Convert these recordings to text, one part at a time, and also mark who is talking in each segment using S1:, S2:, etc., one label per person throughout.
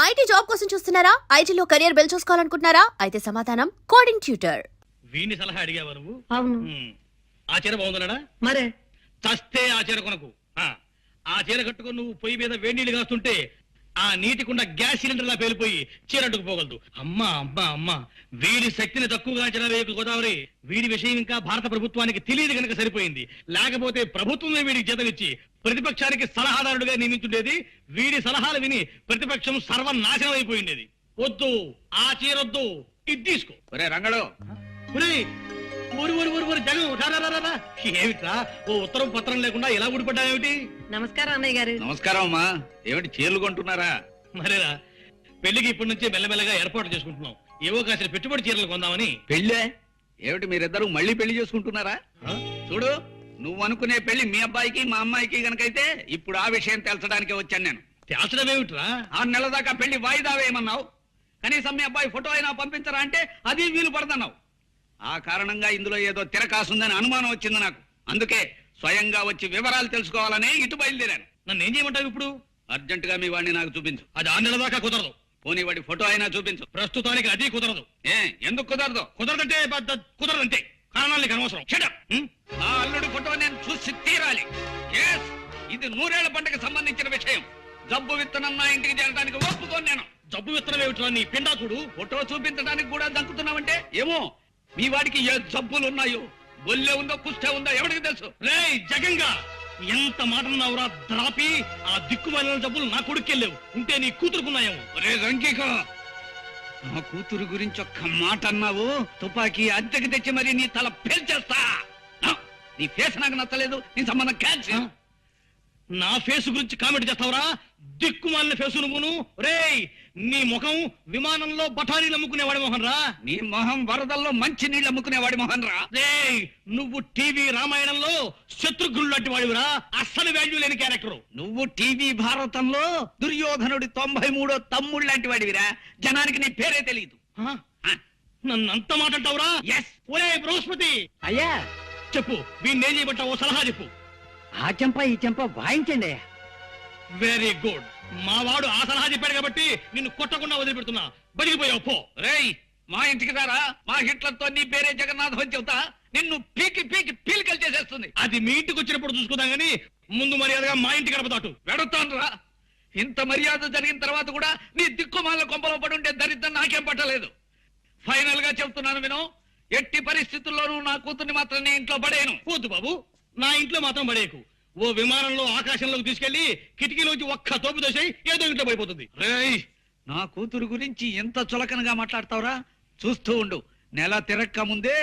S1: IT job కోసం చూస్తున్నారా? ఐటీలో కెరియర్ బిల్డ్ చూసుకోవాలనుకుంటున్నారా? అయితే సమాధానం కోడింగ్ ట్యూటర్.
S2: వీడిని సలహా అడిగావా నువ్వు?
S3: అవును.
S2: ఆ చీర బాగుందన్నాడా?
S3: మరే
S2: చస్తే ఆ చీర కొనకు. ఆ చీర కట్టుకుని నువ్వు పొయ్యి మీద వేడి నీళ్ళు కాస్తుంటే ఆ నీటికుండా గ్యాస్ సిలిండర్ లా పేలిపోయి చీర అడ్డుకుపోగలదు. అమ్మా అమ్మా అమ్మా, వీడి శక్తిని తక్కువగా అంచనా వేయకు గోదావరి. వీడి విషయం ఇంకా భారత ప్రభుత్వానికి తెలియదు కనుక సరిపోయింది. లేకపోతే ప్రభుత్వమే వీడికి జీతమిచ్చి ప్రతిపక్షానికి సలహాదారుడిగా నియమించుండేది. వీడి సలహాలు విని ప్రతిపక్షం సర్వనాశనం అయిపోయిండేది. వద్దు, ఆ చీరొద్దు, ఇది తీసుకో.
S4: ఒరే రంగడు,
S2: ఏమిట్రా ఓ ఉత్తరం పత్రం లేకుండా ఎలా ఊడిపడ్డావేమిటి?
S3: నమస్కారం అన్నయ్య గారు.
S4: నమస్కారం అమ్మా. ఏమిటి చీరలు కొంటున్నారా?
S2: మరేరా, పెళ్లికి ఇప్పటి నుంచే మెల్లమెల్లగా ఏర్పాటు చేసుకుంటున్నాం. ఏవో కాసిన పెట్టుబడి చీరలు కొందామని.
S4: పెళ్ళే ఏమిటి, మీరిద్దరు మళ్ళీ పెళ్లి చేసుకుంటున్నారా? చూడు, నువ్వు అనుకునే పెళ్లి మీ అబ్బాయికి మా అమ్మాయికి గనకైతే ఇప్పుడు ఆ విషయం తెలచడానికే వచ్చాను నేను.
S2: తేల్చడం ఏమిట్రా?
S4: 6 నెలల దాకా పెళ్లి వాయిదా వేయమన్నావు. కనీసం మీ అబ్బాయి ఫోటో అయినా పంపించరా అంటే అది వీలు పడదన్నావు. ఆ కారణంగా ఇందులో ఏదో తిరకాసుందని అనుమానం వచ్చింది నాకు. అందుకే స్వయంగా వచ్చి వివరాలు తెలుసుకోవాలని ఇటు బయలుదేరాను.
S2: నన్ను ఏం చేయమంటావు ఇప్పుడు?
S4: అర్జెంట్ గా మీ వాడిని నాకు చూపించు.
S2: అది 6 నెలల దాకా కుదరదు.
S4: పోనీ వాడి ఫోటో అయినా చూపించు.
S2: ప్రస్తుతానికి అది కుదరదు.
S4: ఎందుకు కుదరదు?
S2: కుదరదంటే కుదరదంతే. కారణాలు నీకు అనవసరం.
S4: నా అల్లుడి ఫోటో నేను చూసి తీరాలి. ఇది 100 ఏళ్ల పంటకు సంబంధించిన విషయం. జబ్బు విత్తనం నా ఇంటికి చేరడానికి ఒప్పుకోను నేను.
S2: జబ్బు విత్తనం ఏమిట్రా నీ పిండాకుడు?
S4: ఫోటో చూపించడానికి కూడా దంకుతున్నావంటే ఏమో మీ వాడికి ఏ జబ్బులు ఉన్నాయో, బొల్లె ఉందో కుష్ఠ ఉందో ఎవరికి తెలుసు.
S2: రేయ్ జగంగా, ఎంత మాట అన్నావురా ద్రాపి? ఆ దిక్కుమాలిన జబ్బులు నా కొడుకెళ్ళేవు. ఉంటే నీ కూతురుకున్నాయేమో.
S4: రే రంకిక, నా కూతురు గురించి ఒక్క మాట అన్నావు, తుపాకీ అద్దెకి తెచ్చి మరి నీ తల పేల్చేస్తా. నీ ఫేస్ నాకు నచ్చలేదు, నీ సంబంధం క్యాన్సిల్.
S2: నా ఫేస్ గురించి కామెంట్ చేస్తావురా? దిక్కుమాలిన ఫేసు నువ్వును. రేయ్, నీ ముఖం విమానంలో బఠానీలు అమ్ముకునేవాడి మొహన్ రా.
S4: నీ మొహం వరదల్లో మంచి నీళ్ళు అమ్ముకునేవాడి మొహన్ రా.
S2: రేయ్, నువ్వు టీవీ రామాయణంలో శత్రుఘ్నుడు లాంటి వాడివిరా. అస్సలు వాల్యూ లేని క్యారెక్టర్.
S4: నువ్వు టీవీ భారతంలో దుర్యోధనుడి 93వ తమ్ముడు లాంటి వాడివిరా. జనానికి నీ పేరే తెలియదు.
S2: నన్ను అంత మాట అంటావురా? ఒరే బృహస్పతి,
S3: అయ్యా
S2: చెప్పు, వీణ్ణి ఏం చేయబట్టావో సలహా చెప్పు.
S3: ఆ చెంప ఈ చెంప వాయించండి.
S2: Very good. మా వాడు ఆ సలహా చెప్పాడు కాబట్టి నిన్ను కొట్టకుండా వదిలిపెడుతున్నా. బడిగిపోయావు పో.
S4: రేయ్, మా ఇంటికి రారా. మా హిట్లర్తో నీ పేరే జగన్నాథం అని చెబుతా. నిన్ను పీకి పీకి పీలికలు చేసేస్తుంది.
S2: అది మీ ఇంటికి వచ్చినప్పుడు చూసుకుందాం గానీ ముందు మర్యాదగా మా ఇంటికి గడపదాటు.
S4: వెడుతాను రా. ఇంత మర్యాద జరిగిన తర్వాత కూడా నీ దిక్కుమాల కొంపలో పడి ఉంటే దరిద్రం నాకేం పట్టలేదు. ఫైనల్ గా చెప్తున్నాను విను, ఎట్టి పరిస్థితుల్లోనూ నా కూతుర్ని మాత్రం నీ ఇంట్లో పడేయను.
S2: వద్దు బాబు, నా ఇంట్లో మాత్రం పడేయకు. ఓ విమానంలో ఆకాశంలోకి తీసుకెళ్లి కిటికీలోంచి ఒక్క తోపు దోసేయి, ఏదో ఇంట్లో పడిపోతుంది.
S4: రేయ్, నా కూతురు గురించి ఎంత చులకనగా మాట్లాడతావురా? చూస్తూ ఉండు, నెల తిరక్క ముందే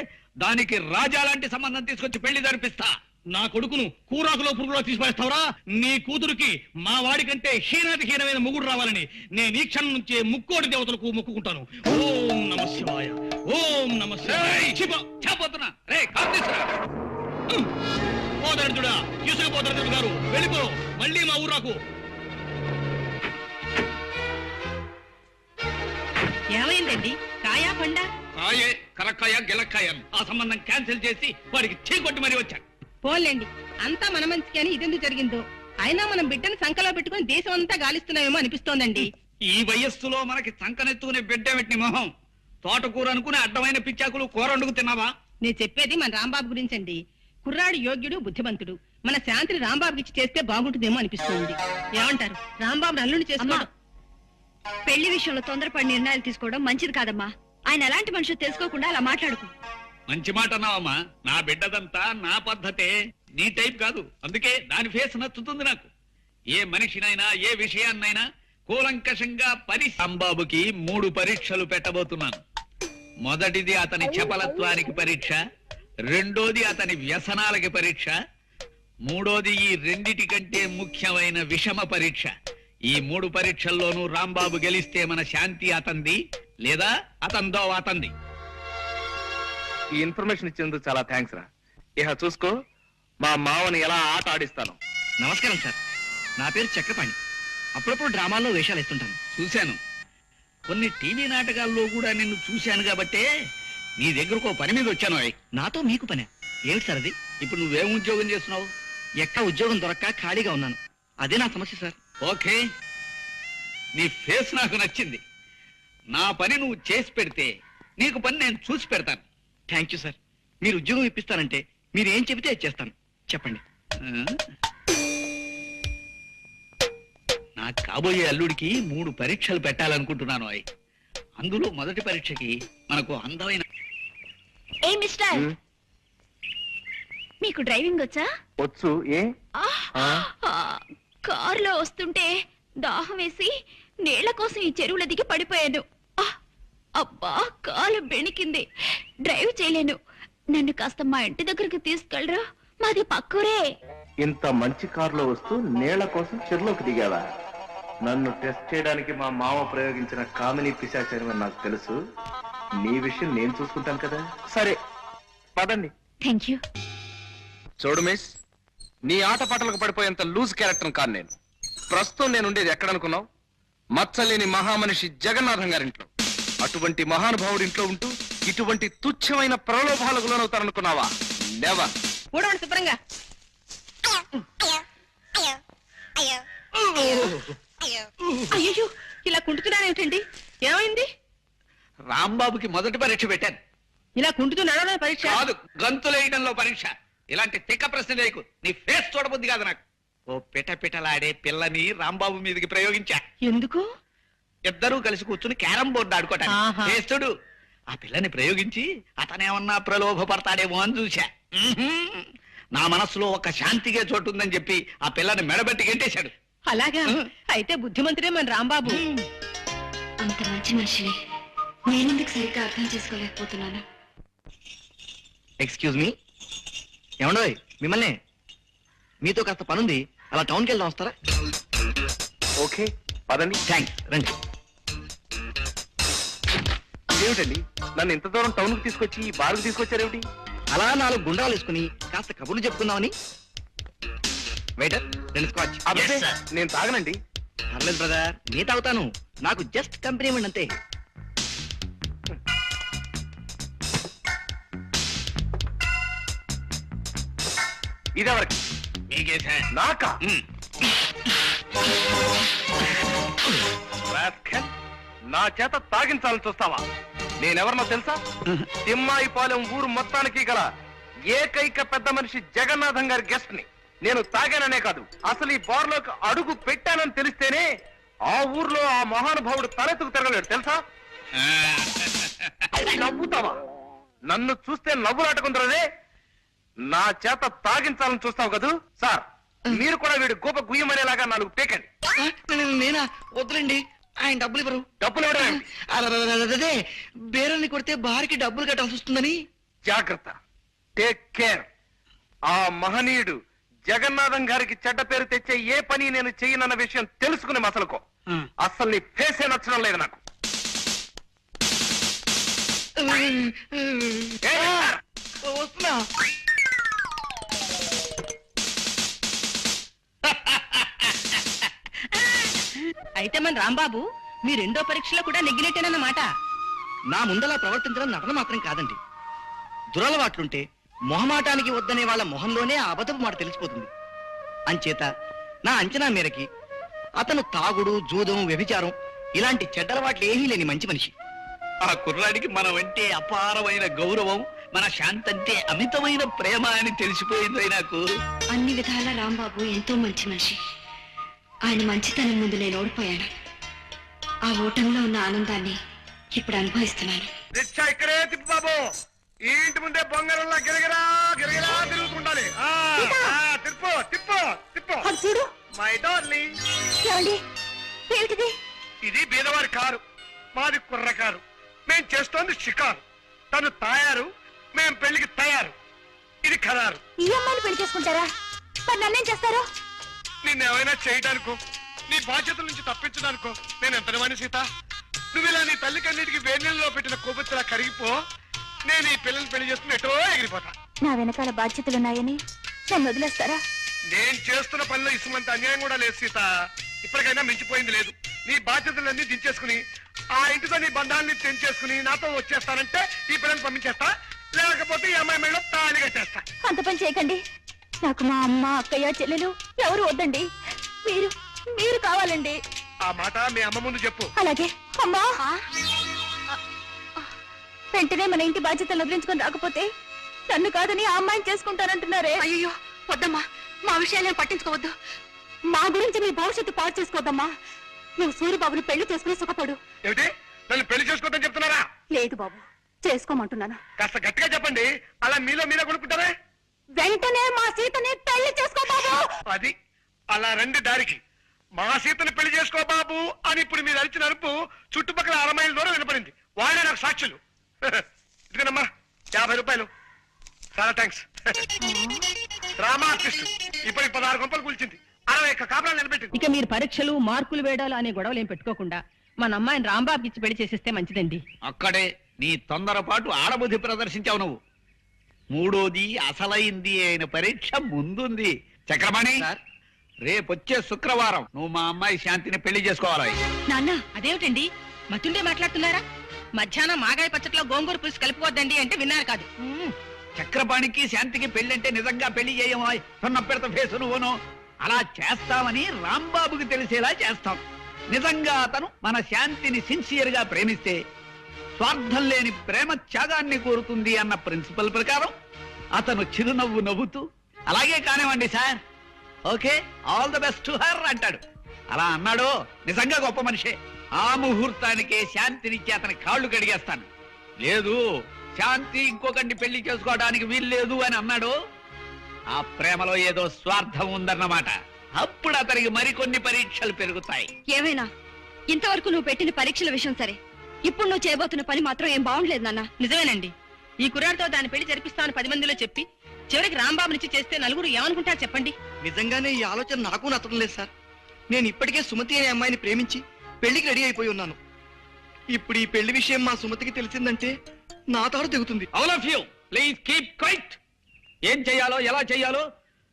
S4: దానికి రాజా లాంటి సంబంధం తీసుకొచ్చి పెళ్లి జరిపిస్తా.
S2: నా కొడుకును కూరాకులో పురుగులో తీసిపడేస్తావురా? నీ కూతురికి మా వాడి కంటే హీనాతి హీనమైన మొగుడు రావాలని నేను ఈ క్షణం నుంచే ముక్కోటి దేవతలకు మొక్కుకుంటాను. ఓం నమ శివాయ, ఓం నమ శివాయ.
S4: చెప్పబోతున్నా. రే కార్తీసురా,
S2: పోదరుడా, తీసుకుపోతారు గారు, వెళ్ళిపో. మళ్ళీ మా ఊరాకు.
S3: ఏమైందండి? కాయా పండా?
S4: కాయే, కరక్కాయ గిలక్కాయ. ఆ సంబంధం క్యాన్సిల్ చేసి వాడికి చీకొట్టి మరీ వచ్చాను.
S5: పోలేండి, అంతా మన మంచికి అని ఇదెందుకు జరిగిందో. అయినా మనం బిడ్డను సంకలో పెట్టుకుని దేశం అంతా గాలిస్తున్నామేమో అనిపిస్తోందండి.
S4: ఈ వయస్సులో మనకి సంకనెత్తుకునే బిడ్డ పెట్టిన మొహం. తోటకూర అనుకునే అడ్డమైన పిచ్చాకులు కూర వండుకు తిన్నావా?
S5: నేను చెప్పేది మన రాంబాబు గురించండి. కుర్రాడు యోగ్యుడు, బుద్ధిమంతుడు. మన శాంతిని రాంబాబుకి ఇచ్చి చేస్తే బాగుంటుందేమో అనిపిస్తుంది. ఏమంటారు? రాంబాబు అల్లుని చేసుకోవడం.
S1: పెళ్లి విషయంలో తొందరపడి నిర్ణయాలు తీసుకోవడం మంచిది కాదమ్మా. ఆయన ఎలాంటి మనుషులు తెలుసుకోకుండా అలా మాట్లాడుకో.
S4: మంచి మాట అన్నావమ్మా. నా బిడ్డదంతా నా పద్ధతే, నీ టైప్ కాదు. అందుకే దాని ఫేస్ నచ్చుతుంది నాకు. ఏ మనిషినైనా ఏ విషయాన్నైనా కూలంకషంగా రాంబాబుకి 3 పరీక్షలు పెట్టబోతున్నాను. మొదటిది అతని చపలత్వానికి పరీక్ష, రెండోది అతని వ్యసనాలకి పరీక్ష, మూడోది ఈ రెండిటి కంటే ముఖ్యమైన విషమ పరీక్ష. ఈ 3 పరీక్షల్లోనూ రాంబాబు గెలిస్తే మన శాంతి అతంది, లేదా అతందో అతంది.
S6: ఈ ఇన్ఫర్మేషన్ ఇచ్చినందుకు చాలా థ్యాంక్స్ రా. ఇహ చూసుకో, మా మావని ఎలా ఆట ఆడిస్తాను.
S7: నమస్కారం సార్, నా పేరు చక్రపాణి. అప్పుడప్పుడు డ్రామాల్లో వేషాలు ఇస్తుంటాను.
S4: చూశాను, కొన్ని టీవీ నాటకాల్లో కూడా నిన్ను చూశాను కాబట్టే నీ దగ్గరకు పని మీద వచ్చాను.
S7: నాతో మీకు పనే ఏమిటి సార్ అది?
S4: ఇప్పుడు నువ్వేం ఉద్యోగం చేస్తున్నావు?
S7: ఎక్కడ ఉద్యోగం దొరక్క ఖాళీగా ఉన్నాను. అదే నా సమస్య సార్.
S4: ఓకే, నీ ఫేస్ నాకు నచ్చింది. నా పని నువ్వు చేసి పెడితే నీకు పని నేను చూసి పెడతాను.
S7: Thank you sir. మీరు ఉద్యోగం ఇప్పిస్తానంటే మీరు ఏం చెబితే అది చేస్తాను. చెప్పండి.
S4: నా కాబోయే అల్లుడికి 3 పరీక్షలు పెట్టాలనుకుంటున్నాను. అందులో మొదటి పరీక్షకి మనకు అందమైన
S1: ఏ మిస్టర్, మీకు డ్రైవింగ్ వచ్చా?
S6: వచ్చు. ఏ
S1: కారులో వస్తుంటే దాహం వేసి నీళ్ల కోసం ఈ చెరువుల దిగి పడిపోయాను. అబ్బా, కాలు బెణికింది, డ్రైవ్ చేయలేను. నన్ను కాస్త మా ఇంటి దగ్గరికి తీసుకెళ్ళరా, మాది పక్కూరే.
S6: ఇంత మంచి కారులో వస్తూ నీళ్ల కోసం చెరువులోకి దిగావా? నన్ను టెస్ట్ చేయడానికి మా మామ ప్రయోగించిన కామిని పిశాచారం అని నాకు తెలుసు. నీ విషయం నేను చూసుకుంటాను కదా. సరే పదండి.
S1: Thank you.
S6: చూడు మిస్, నీ ఆటపాటలకు పడిపోయేంత లూజ్ క్యారెక్టర్ కాదు నేను. ప్రస్తుతం నేను ఉండేది ఎక్కడనుకున్నావు? మచ్చలేని మహామనిషి జగన్నాథం గారింట్లో. అటువంటి మహానుభావుడి ఇంట్లో ఉంటూ ఇటువంటి తుచ్చమైన ప్రలోభాలకు లోనవుతారనుకున్నావా? నెవర్.
S5: ఊడవండి శుభ్రంగా. అయ్యో, ఇలా కుంటున్నానేమిటండి? ఏమైంది?
S4: రాంబాబుకి మొదటి పరీక్ష పెట్టాను.
S5: ఇలా కుంటుతూ నడవడం పరీక్ష
S4: కాదు, గంతులేయడంలో పరీక్ష. ఇలాంటి తిక్క ప్రశ్న లేకు. నీ ఫేస్ చూడబుద్ది కాదు నాకు. ఓ పిటపిటలాడే పిల్లని రాంబాబు మీదకి ప్రయోగించా.
S5: ఎందుకు?
S4: ఇద్దరూ కలిసి కూర్చుని క్యారం బోర్డు
S5: ఆహా.
S4: ఆడుకోవటానికి. చేస్తుడు ఆ పిల్లని ప్రయోగించి అతనేమన్నా ప్రలోభపడతాడేమో అని చూశా. నా మనసులో ఒక శాంతిగా చోటు ఉందని చెప్పి ఆ పిల్లని మెడబెట్టి గెంటేశాడు.
S5: అలాగా? అయితే బుద్ధిమంతుడే మన రాంబాబు.
S1: అంత మంచి మనిషిని నేనెందుకు సరిగ్గా అర్థం చేసుకోలేకపోతున్నాను.
S7: Excuse me. ఏమండోయ్, మిమ్మల్ని. మీతో కాస్త పనుంది, అలా టౌన్కి వెళ్దాం, వస్తారా?
S6: ఓకే పదండి.
S7: థ్యాంక్స్, రండి.
S6: ఏమిటండి నన్ను ఇంత దూరం టౌన్ కు తీసుకొచ్చి ఈ బార్కు తీసుకొచ్చారేమిటి?
S7: అలా 4 గుండ్రాలు వేసుకుని కాస్త కబుర్లు చెప్పుకుందామని. Waiter, 2 scotch.
S6: అబ్బే, నేను తాగనండి.
S7: పర్లేదు బ్రదర్, నీ తాగుతాను. నాకు జస్ట్ కంపెనీ ఇవ్వండి అంతే.
S6: ఇదెవరికి?
S4: మీకేసా?
S6: నాకా? రాస్కెల్, నా చేత తాగించాలని చూస్తావా? నేనెవరినో తెలుసా? తిమ్మాయిపాలెం ఊరు మొత్తానికి గల ఏకైక పెద్ద మనిషి జగన్నాథం గారి గెస్ట్ ని. నేను తాగాననే కాదు, అసలు ఈ బార్లోకి అడుగు పెట్టానని తెలిస్తేనే ఆ ఊర్లో ఆ మహానుభావుడు తలెత్తుకు తిరగలేడు తెలుసా? నవ్వుతావా? నన్ను చూస్తే నవ్వులాటకుందరదే. నా చేత తాగించాలని చూస్తావు కదూ? సార్, మీరు కూడా వీడు గోప గుయ్యమనేలాగా 4 పేకండి.
S7: నేనా? వద్దులండి, ఆయన డబ్బులు ఇవ్వరు.
S6: డబ్బులు ఇవ్వడం?
S7: అదే బేరల్ని కొడితే బారికి డబ్బులు కట్టాల్సి వస్తుందని.
S6: జాగ్రత్త, టేక్ కేర్. ఆ మహనీయుడు జగన్నాథం గారికి చెడ్డ పేరు తెచ్చే ఏ పని నేను చెయ్యనన్న విషయం తెలుసుకునే మసలుకో. అసలు నీ ఫేసే నచ్చడం లేదు నాకు.
S7: వస్తున్నా.
S5: అయితే మన రాంబాబు మీ 2వ పరీక్షలో కూడా నెగ్గినట్టేనన్నమాట.
S7: నా ముందలా ప్రవర్తించడం నటన మాత్రం కాదండి. దురలవాట్లుంటే మొహమాటానికి వద్దనే వాళ్ళ మొహంలోనే ఆ అబద్ధపు మాట తెలిసిపోతుంది. అంచేత నా అంచనా మేరకి అతను తాగుడు, జూదం, వ్యభిచారం ఇలాంటి చెడ్డలవాట్లు ఏమీ లేని మంచి మనిషి.
S4: ఆ కుర్రాడికి మనం అంటే అపారమైన గౌరవం, మన శాంతంటే అమితమైన ప్రేమ అని తెలిసిపోయింది నాకు.
S1: అన్ని విధాల రాంబాబు ఎంతో మంచి మనిషి. ఆయన మంచితనం ముందు నేను ఓడిపోయాను. ఆ ఓటంలో ఉన్న ఆనందాన్ని ఇప్పుడు అనుభవిస్తున్నాను.
S6: రిక్షా ఇక్కడే తిప్పు బాబు. ఈ ఇంటి ముందే బొంగరంలా గిరగిరా గిరగిరా తిరుగుతుండాలి. తిప్పు తిప్పు తిప్పు.
S1: చూడు
S6: మై డార్లింగ్.
S1: ఏమండి, ఏమిటిది?
S6: ఇది బీదవారి కారు, మాది కుర్ర కారు. మేం చేస్తోంది షికారు. తను తాయారు, మేం పెళ్లికి తయారు. ఇది ఖరారు.
S1: ఈ అమ్మాయిని పెళ్లి చేసుకుంటారా? మరి నన్నేం చేస్తారు?
S6: నిన్నేమైనా చేయడానికో, నీ బాధ్యతల నుంచి తప్పించడానికో నేను ఎంత వాణి సీత. నువ్వు ఇలా నీ తల్లికన్నిటికి వేణీళ్ళలో పెట్టిన కొవ్వొత్తిలా కరిగిపో. నేను ఈ పిల్లల్ని పెళ్లి చేసుకుని ఎటో ఎగిరిపోతా.
S1: నా వెనకాల బాధ్యతలున్నాయని నన్ను వదిలేస్తారా?
S6: నేను చేస్తున్న పనిలో ఇసుమంత అన్యాయం కూడా లేదు సీత. ఇప్పటికైనా మించిపోయింది లేదు. నీ బాధ్యతలన్నీ దించేసుకుని ఆ ఇంటితో నీ బంధాన్ని తెంచేసుకుని నాతో వచ్చేస్తానంటే ఈ పిల్లల్ని పంపించేస్తా. లేకపోతే ఈ అమ్మాయి మెడలో తాళి కట్టేస్తా.
S1: అంత పని చేయకండి. నాకు మా అమ్మ, అక్కయ్య, చెల్లెలు ఎవరు వద్దండి. మీరు మీరు కావాలండి.
S6: ఆ మాట మీ అమ్మ ముందు చెప్పు.
S1: అలాగే అమ్మా. వెంటనే మన ఇంటి బాధ్యతలు వదిలించుకొని రాకపోతే నన్ను కాదని ఆ అమ్మాయిని చేసుకుంటానంటున్నారే. అయ్యో వద్దమ్మా, మా విషయాలేం పట్టించుకోవద్దు. మా గురించి నీ భవిష్యత్తు పాడు చేసుకోవద్దమ్మా. నువ్వు సూర్యబాబుని పెళ్లి చేసుకుని సుఖపడు.
S6: ఏమిటి, నన్ను పెళ్లి చేసుకోవద్దని చెప్తున్నారా?
S1: లేదు బాబు, చేసుకోమంటున్నాను.
S6: కాస్త గట్టిగా చెప్పండి, అలా మీలో మీరే కొనుక్కుంటారా?
S1: వెంటనే మా సీతని పెళ్లి చేసుకో బాబు.
S6: అది అలా రండి దారికి. మా సీతని పెళ్లి చేసుకో బాబు అని ఇప్పుడు మీరు అరిచిన అరుపు చుట్టుపక్కల 6 మైళ్ళ దూరం వినపడింది. వాళ్ళే నాకు సాక్షులు. ఇదిగోనమ్మా 50 రూపాయలు. చాలా థ్యాంక్స్. డ్రామా ఆర్టిస్ట్ ఇప్పటికి 16 గంపలు కూల్చింది, 60 కాపురాలు నిలబెట్టింది.
S5: ఇక మీరు పరీక్షలు మార్కులు వేయడాలు అనే గొడవలు ఏం పెట్టుకోకుండా మన అమ్మాయిని రాంబాబుకి ఇచ్చి పెళ్లి చేసేస్తే మంచిదండి.
S4: అక్కడే నీ తొందరపాటు ఆడబుద్ధి ప్రదర్శించావు నువ్వు. మూడోది అసలైంది అయిన పరీక్ష ముందుంది. చక్రపాణి,
S7: సార్.
S4: రేపొచ్చే శుక్రవారం నువ్వు మా అమ్మాయి శాంతిని పెళ్లి చేసుకోవాలి.
S5: నాన్న అదేమిటండి మతుండే మాట్లాడుతున్నారా? మధ్యాహ్నం మాగాయ పచ్చట్లో గోంగూర పులుసు కలుపుకోవద్దండి అంటే విన్నారు కాదు.
S4: చక్రపాణికి శాంతికి పెళ్ళంటే నిజంగా పెళ్లి చేయమా? సొన్న పెడత ఫేసు నువ్వును. అలా చేస్తామని రాంబాబుకి తెలిసేలా చేస్తాం. నిజంగా అతను మన శాంతిని సిన్సియర్ గా ప్రేమిస్తే స్వార్థం లేని ప్రేమ త్యాగాన్ని కోరుతుంది అన్న ప్రిన్సిపల్ ప్రకారం అతను చిరునవ్వు నవ్వుతూ అలాగే కానివ్వండి sir, okay, all the best to her అంటాడు. అలా అన్నాడు నిజంగా గొప్ప మనిషే. ఆ ముహూర్తానికే శాంతినిచ్చి అతని కాళ్ళు కడిగేస్తాను. లేదు, శాంతి ఇంకొకరిని పెళ్లి చేసుకోవడానికి వీల్లేదు అని అన్నాడు, ఆ ప్రేమలో ఏదో స్వార్థం ఉందన్నమాట. అప్పుడు అతనికి మరికొన్ని పరీక్షలు పెరుగుతాయి.
S1: ఏమైనా ఇంతవరకు నువ్వు పెట్టిన పరీక్షల విషయం సరే, ఇప్పుడు నువ్వు చేయబోతున్న పని మాత్రం ఏం బాగుండలేదు నాన్న.
S5: నిజమేనండి, ఈ కుర్రాడితో దాని పెళ్లి జరిపిస్తామని 10 మందిలో చెప్పి చివరికి రాంబాబునిచ్చి చేస్తే నలుగురు ఏమనుకుంటారు చెప్పండి.
S7: నిజంగానే ఈ ఆలోచన నాకు నచ్చడం లేదు సార్. నేను ఇప్పటికే సుమతి అనే అమ్మాయిని ప్రేమించి పెళ్లికి రెడీ అయిపోయి ఉన్నాను. ఇప్పుడు ఈ పెళ్లి విషయం మా సుమతికి తెలిసిందంటే నా తాడు తెగుతుంది.
S4: All of you please keep quiet. ఏం చేయాలో ఎలా చేయాలో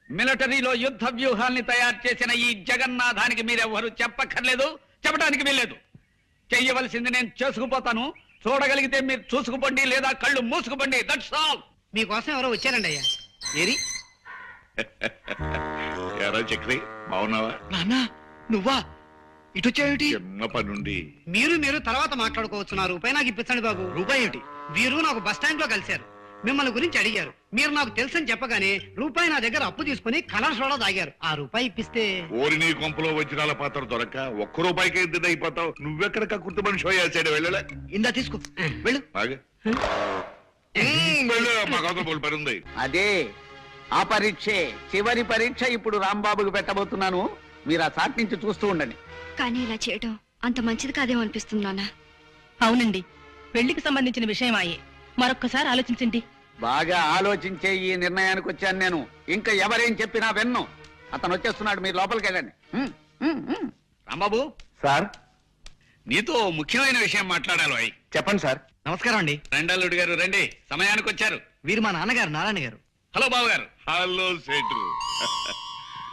S4: మిలిటరీలో యుద్ధ వ్యూహాల్ని తయారు చేసిన ఈ జగన్నాథానికి మీరెవ్వరూ చెప్పక్కర్లేదు, చెప్పడానికి వీల్లేదు. చెయ్యవలసింది నేను చేసుకుపోతాను. చూడగలిగితే మీరు చూసుకుపోండి, లేదా కళ్ళు మూసుకుపోండి. That's all.
S3: మీకోసం ఎవరో వచ్చారండి అయ్యా.
S7: ఏరి
S8: ఎరా చక్రి, బాగున్నావా?
S7: నాన్నా నువ్వా? ఇటొచ్చావేమిటి?
S8: చిన్న పనుండి.
S3: మీరు తర్వాత మాట్లాడుకోవచ్చు. నా రూపాయి నాకు ఇప్పించండి బాబు.
S7: రూపాయి ఏమిటి?
S3: వీరు నాకు బస్ స్టాండ్ లో కలిశారు. మిమ్మల్ని గురించి అడిగారు. మీరు నాకు తెలుసని చెప్పగానే రూపాయి నా దగ్గర అప్పు తీసుకుని కలర్ సోడా తాగారు. ఆ రూపాయి ఇప్పిస్తే
S8: ఓరి నీ కొంపలో వజ్రాల పాత్ర దొరక్క 1 రూపాయికి ఎద్దు అయిపోతావు. నువ్వెక్కడ కక్కుర్తి మనిషి అయ్యాడు. వెళ్ళలే,
S7: ఇందా తీసుకో, వెళ్ళు.
S8: బాగా వెళ్ళు, మాకు అవతల పని ఉంది.
S9: అదే ఆ పరీక్షే చివరి పరీక్ష. ఇప్పుడు రాంబాబుకి పెట్టబోతున్నాను. మీరు ఆ చాట్ నుంచి చూస్తూ ఉండండి.
S1: కానీ ఇలా చేయడం అంత మంచిది కాదేమో అనిపిస్తుంది నాన్న.
S5: అవునండి, పెళ్లికి సంబంధించిన విషయం అయ్యే. మరొక్కసారి ఆలోచించండి.
S9: బాగా ఆలోచించే ఈ నిర్ణయానికి వచ్చాను నేను. ఇంకా ఎవరేం చెప్పినా విన్ను. అతను వచ్చేస్తున్నాడు, మీరు లోపలికి వెళ్ళండి.
S4: రాంబాబు,
S6: సార్
S4: నీతో ముఖ్యమైన విషయం మాట్లాడాలి.
S6: చెప్పండి సార్.
S7: నమస్కారం అండి.
S4: రెండల్లుడు గారు రండి, సమయానికి వచ్చారు.
S7: వీరు మా నాన్నగారు నారాయణ గారు.
S4: హలో బాబు గారు.
S8: హలో సేటు.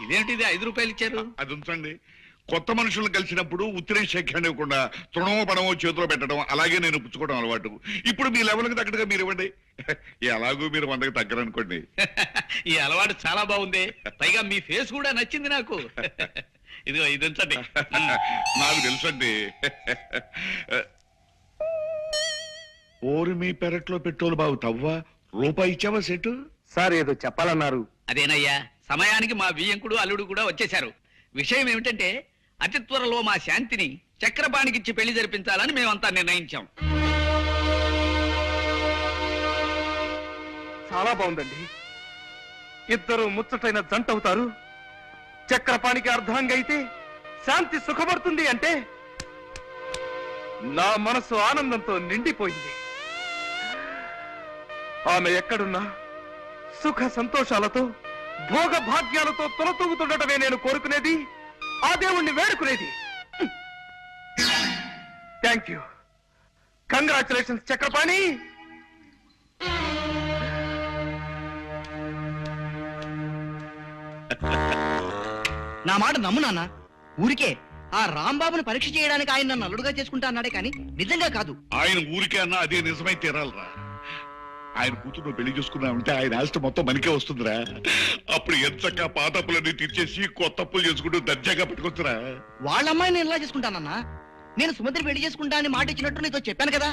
S4: ఇదేంటిది 5 రూపాయలు ఇచ్చారు?
S8: అది ఉంచండి. కొత్త మనుషులను కలిసినప్పుడు ఉత్తరం శక్యాన్ని ఇవ్వకుండా తృణమో పడమో చేతిలో పెట్టడం, అలాగే నేను పుచ్చుకోవడం అలవాటు. ఇప్పుడు మీ లెవెల్కి తగ్గట్టుగా మీరు ఇవ్వండి. ఎలాగూ మీరు 100కి తగ్గరనుకోండి.
S4: ఈ అలవాటు చాలా బాగుంది. పైగా మీ ఫేస్ కూడా నచ్చింది నాకు. ఇదిగో ఇది ఉంచండి.
S8: నాకు తెలుసండి. ఓరి మీ పెరట్లో పెట్రోల్ బాగు తవ్వా. రూపాయి ఇచ్చావా సెటు?
S6: సార్ ఏదో చెప్పాలన్నారు.
S4: అదేనయ్యా, సమయానికి మా వియ్యంకుడు అల్లుడు కూడా వచ్చేశారు. విషయం ఏమిటంటే అతి త్వరలో మా శాంతిని చక్రపాణికిచ్చి పెళ్లి జరిపించాలని మేమంతా నిర్ణయించాం.
S6: చాలా బాగుందండి. ఇద్దరు ముచ్చటైన జంట అవుతారు. చక్రపాణికి అర్ధాంగి అయితే శాంతి సుఖపడుతుంది అంటే నా మనసు ఆనందంతో నిండిపోయింది. ఆమె ఎక్కడున్నా సుఖ సంతోషాలతో భోగ భాగ్యాలతో తొలతూగుతుండటమే నేను కోరుకునేది, ఆ దేవుణ్ణి వేడుకునేది. Thank you, congratulations Chakrapani.
S7: నా మాట నమ్ము నాన్న. ఊరికే ఆ రాంబాబుని పరీక్ష చేయడానికి ఆయన నన్ను అల్లుడుగా చేసుకుంటా అన్నాడే కానీ నిజంగా కాదు.
S8: ఆయన ఊరికే అన్నా అదే నిజమై తీరాలరా. ఆయన కూతురు నువ్వు పెళ్లి చూసుకున్నావంటే ఆయన ఆస్తి మొత్తం మనకే వస్తుందిరా. అప్పుడు ఎంచక్క పాత అప్పులన్నీ తీర్చేసి కొత్త అప్పులు చేసుకుంటూ దర్జాగా పెట్టుకొచ్చురా.
S7: వాళ్ళ అమ్మాయి నేను ఎలా చేసుకుంటానన్నా? నేను సుమతిని పెళ్లి చేసుకుంటా అని మాట ఇచ్చినట్టు నీతో చెప్పాను కదా.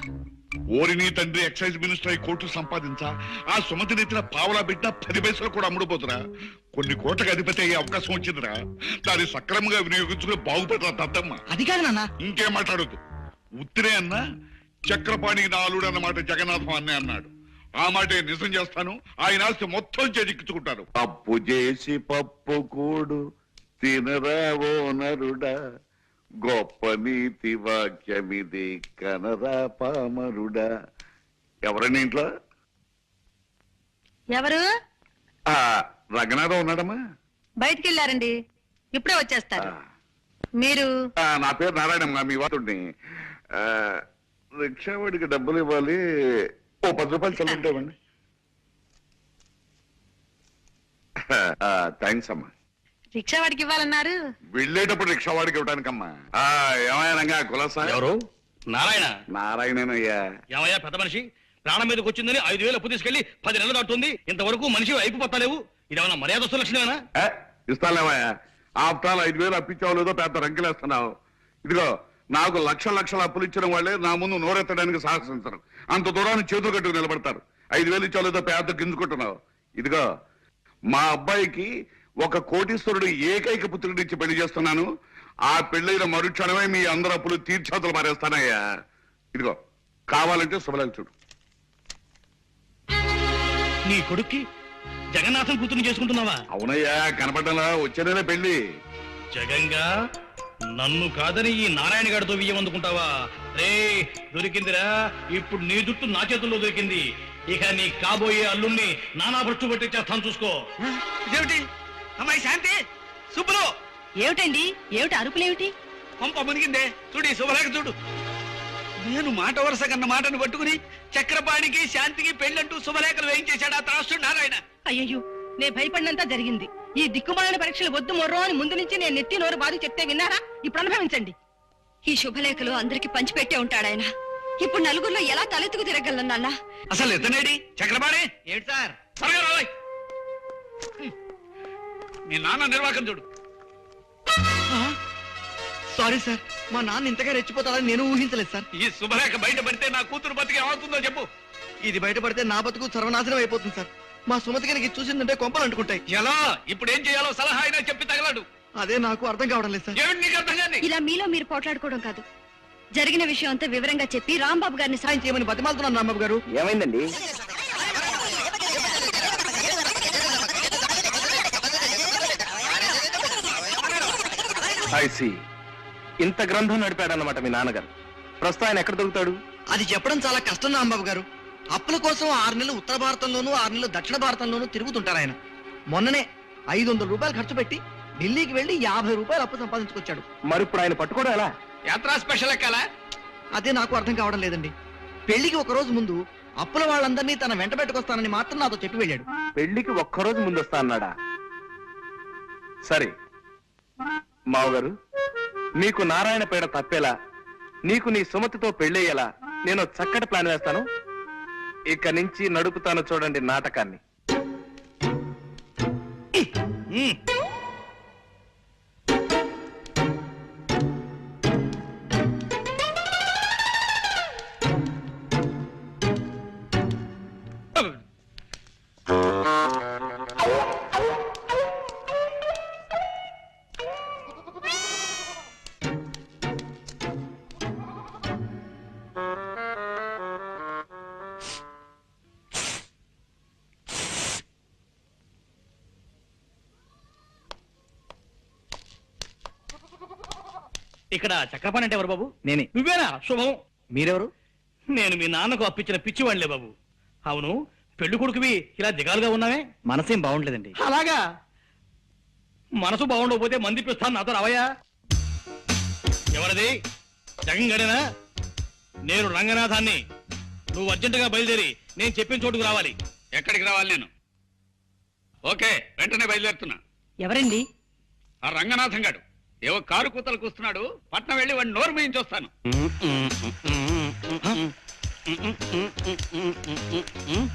S8: ఓరి నీ తండ్రి ఎక్సైజ్ మినిస్టర్ అయి కోట్లు సంపాదించా ఆ సుమతిని ఎత్తిన పావలా పెట్టినా 10 పైసలు కూడా అమ్ముడుపోతురా. కొన్ని కోట్లకు అధిపతి అయ్యే అవకాశం వచ్చిందిరా. దాన్ని సక్రమంగా వినియోగించుకుని బాగుపడరా దద్దమ్మ.
S7: అది కాదు నాన్న.
S8: ఇంకేం మాట్లాడొద్దు. ఉత్తిరే అన్నా చక్రపాణికి నా అల్లుడు అన్నమాట జగన్నాథం అన్నే అన్నాడు. ఆ మాటే నిజం చేస్తాను. ఆయన ఆస్తి మొత్తం చేజిక్కించుకుంటారు.
S6: అప్పు చేసి పప్పు కూడు తినరావో నరుడా, గొప్ప నీతి వాక్యమిది కనరా పామరుడా. ఎవరండి ఇంట్లో?
S5: ఎవరు?
S6: రంగనాథం ఉన్నాడమ్మా?
S5: బయటికి వెళ్ళారండి, ఇప్పుడే వచ్చేస్తారు. మీరు?
S6: నా పేరు నారాయణమ్మ, మీ వాడుని. రిక్షావాడికి డబ్బులు ఇవ్వాలి, ఓ 10 రూపాయలు చల్లుంటామండి. థ్యాంక్స్ అమ్మా.
S5: రిక్షా వాడికి ఇవ్వాలన్నారు?
S6: వెళ్ళేటప్పుడు రిక్షావాడికి ఇవ్వడానికమ్మా. ఏమయ్యా రంగా కులాసా?
S2: ఎవరు? నారాయణ.
S6: నారాయణనయ్యా.
S2: ఏమయ్యా పెద్ద మనిషి, ప్రాణం మీదకి వచ్చిందని 5,000 అప్పు తీసుకెళ్లి 10 నెలలు దాటుతుంది, ఇంతవరకు మనిషి అయిపోతాలేవు. ఇదేమన్నా మర్యాద లక్షణమేనా?
S6: ఇస్తాలేమయ్యా. ఆఫ్టర్ 5,000 అప్పించావు లేదో పెద్ద రంకెలేస్తున్నావు. ఇదిగో నాకు లక్షల అప్పులు ఇచ్చిన వాళ్ళే నా ముందు నోరెత్తడానికి సాహసించరు. అంత దూరాన్ని చేతులు కట్టుకు నిలబడతారు. 5,000 ఇచ్చావు లేదో పెద్ద గింజుకుంటున్నావు. ఇదిగో మా అబ్బాయికి ఒక కోటీశ్వరుడు ఏకైక పుత్రుడిని ఇచ్చి పెళ్లి చేస్తున్నాను. ఆ పెళ్లైన మరుక్షణమే మీ అందరు అప్పులు తీర్చాతలు మారేస్తానయ్యా. ఇదిగో కావాలంటే శుభలేఖ చూడు.
S2: నీ కొడుక్కి జగన్నాథం కూతురు చేసుకుంటున్నావా?
S6: అవునయ్యా, కనపడ్డలా వచ్చేనే పెళ్లి.
S2: జగంగా నన్ను కాదని ఈ నారాయణ గారితో వియ్యమందుకుంటావా? రే దొరికిందిరా, ఇప్పుడు నీ జుట్టు నా చేతుల్లో దొరికింది. ఇక నీ కాబోయే అల్లుణ్ణి నానా భ్రష్టు పట్టి చేస్తాను చూసుకో.
S3: ఇదేమిటి అమ్మాయి శాంతి? సుబ్బులు!
S5: ఏమిటండి, ఏమిటి అరుపులేమిటి?
S3: పంప మునిగిందే. చూడు శుభలేఖ చూడు. నేను మాట వరుస కన్న మాటను పట్టుకుని చక్రపాణికి శాంతికి పెళ్ళంటూ శుభలేఖలు వేయించేశాడు ఆ త్రాసుడు నారాయణ.
S5: అయ్యయ్యో, నే భయపడినంతా జరిగింది. ఈ దిక్కుమాలిన పరీక్షలు వద్దు మొర్రో అని ముందు నుంచి నేను నెత్తి నోరు బాధ చెప్తే విన్నారా? ఇప్పుడు అనుభవించండి.
S1: ఈ శుభలేఖలు అందరికి పంచిపెట్టే ఉంటాడాయన. ఇప్పుడు నలుగురిలో ఎలా తలెత్తుకు తిరగలను నాన్న?
S3: అసలు ఎత్తనేడి చక్రపాణి?
S7: ఏంటి సార్?
S3: త్వరగా రావాయ్. మీ నాన్న నిర్వాకం చూడు.
S7: సారీ సార్, మా నాన్న ఇంతగా రెచ్చిపోతాడని నేను ఊహించలేదు సార్.
S3: ఈ శుభలేఖ బయట పడితే నా కూతురు బతికి ఏమవుతుందో చెప్పు.
S7: ఇది బయటపడితే నా బతుకు సర్వనాశనం అయిపోతుంది సార్. మా సుమతి గారికి చూసిందంటే కొంపలు అంటుకుంటాయి.
S3: ఎలా? ఇప్పుడు ఏం చేయాలో సలహా అయినా చెప్పి తగలడు.
S7: అదే నాకు అర్థం కావడం లేదు సార్.
S3: ఏమిటి నీకు అర్థం కాని?
S1: ఇలా మీలో మీరు పోట్లాడుకోవడం కాదు, జరిగిన విషయం అంతా వివరంగా చెప్పి రాంబాబు గారిని
S7: సాయం చేయమని బతిమాలుతున్నాను రాంబాబు గారు.
S9: ఏమైందండి? ఐసి ఇంత గ్రంథం నడిపాడన్నమాట మీ నాన్నగారు. ప్రస్తుతం ఆయన ఎక్కడ దొరుకుతాడు?
S7: అది చెప్పడం చాలా కష్టం రాంబాబు గారు. అప్పుల కోసం 6 నెలలు ఉత్తర భారతంలోనూ 6 నెలలు దక్షిణ భారతంలోనూ తిరుగుతుంటారు ఆయన. మొన్ననే 500 రూపాయలు ఖర్చు పెట్టి ఢిల్లీకి వెళ్లి 50 రూపాయలు అప్పు సంపాదించుకొచ్చాడు.
S9: మరి ఇప్పుడు ఆయన పట్టుకోవడం ఎలా?
S3: యాత్రా స్పెషల్ ఎక్కాలా?
S7: అదే నాకు అర్థం కావడం లేదండి. పెళ్లికి ఒక రోజు ముందు అప్పుల వాళ్ళందరినీ తన వెంట పెట్టుకొస్తానని మాత్రం నాతో చెప్పి వెళ్ళాడు.
S9: పెళ్లికి ఒక్కరోజు ముందు వస్తా అన్నాడా? సరే మావగారు, నీకు నారాయణ పేడ తప్పేలా, నీకు నీ సుమతితో పెళ్ళయ్యేలా నేను చక్కటి ప్లాన్ వేస్తాను. ఇక నుంచి నడుపుతాను చూడండి నాటకాన్ని.
S2: ఇక్కడ చక్రపాణి అంటే ఎవరు బాబు?
S7: నేనే.
S2: నువ్వేనా? శుభం.
S7: మీరెవరు?
S2: నేను మీ నాన్నకు అప్పించిన పిచ్చివాళ్లే బాబు. అవును, పెళ్లి కొడుకువి ఇలా దిగాలుగా ఉన్నావే?
S7: మనసేం బాగుండలేదండి.
S2: అలాగా? మనసు బాగుండకపోతే మందిపిస్తాను, నాతో రావయ్యా. ఎవరది? జగన్ గడేనా? నేను రంగనాథాన్ని. నువ్వు అర్జెంటుగా బయలుదేరి నేను చెప్పిన చోటుకు రావాలి.
S4: ఎక్కడికి రావాలి నేను? ఓకే, వెంటనే బయలుదేరుతున్నా.
S5: ఎవరండి?
S4: ఆ రంగనాథం గాడు ఏవో కారు కూతలు కూస్తున్నాడు. పట్నం వెళ్ళి వాడిని నోరు మేయించి వస్తాను.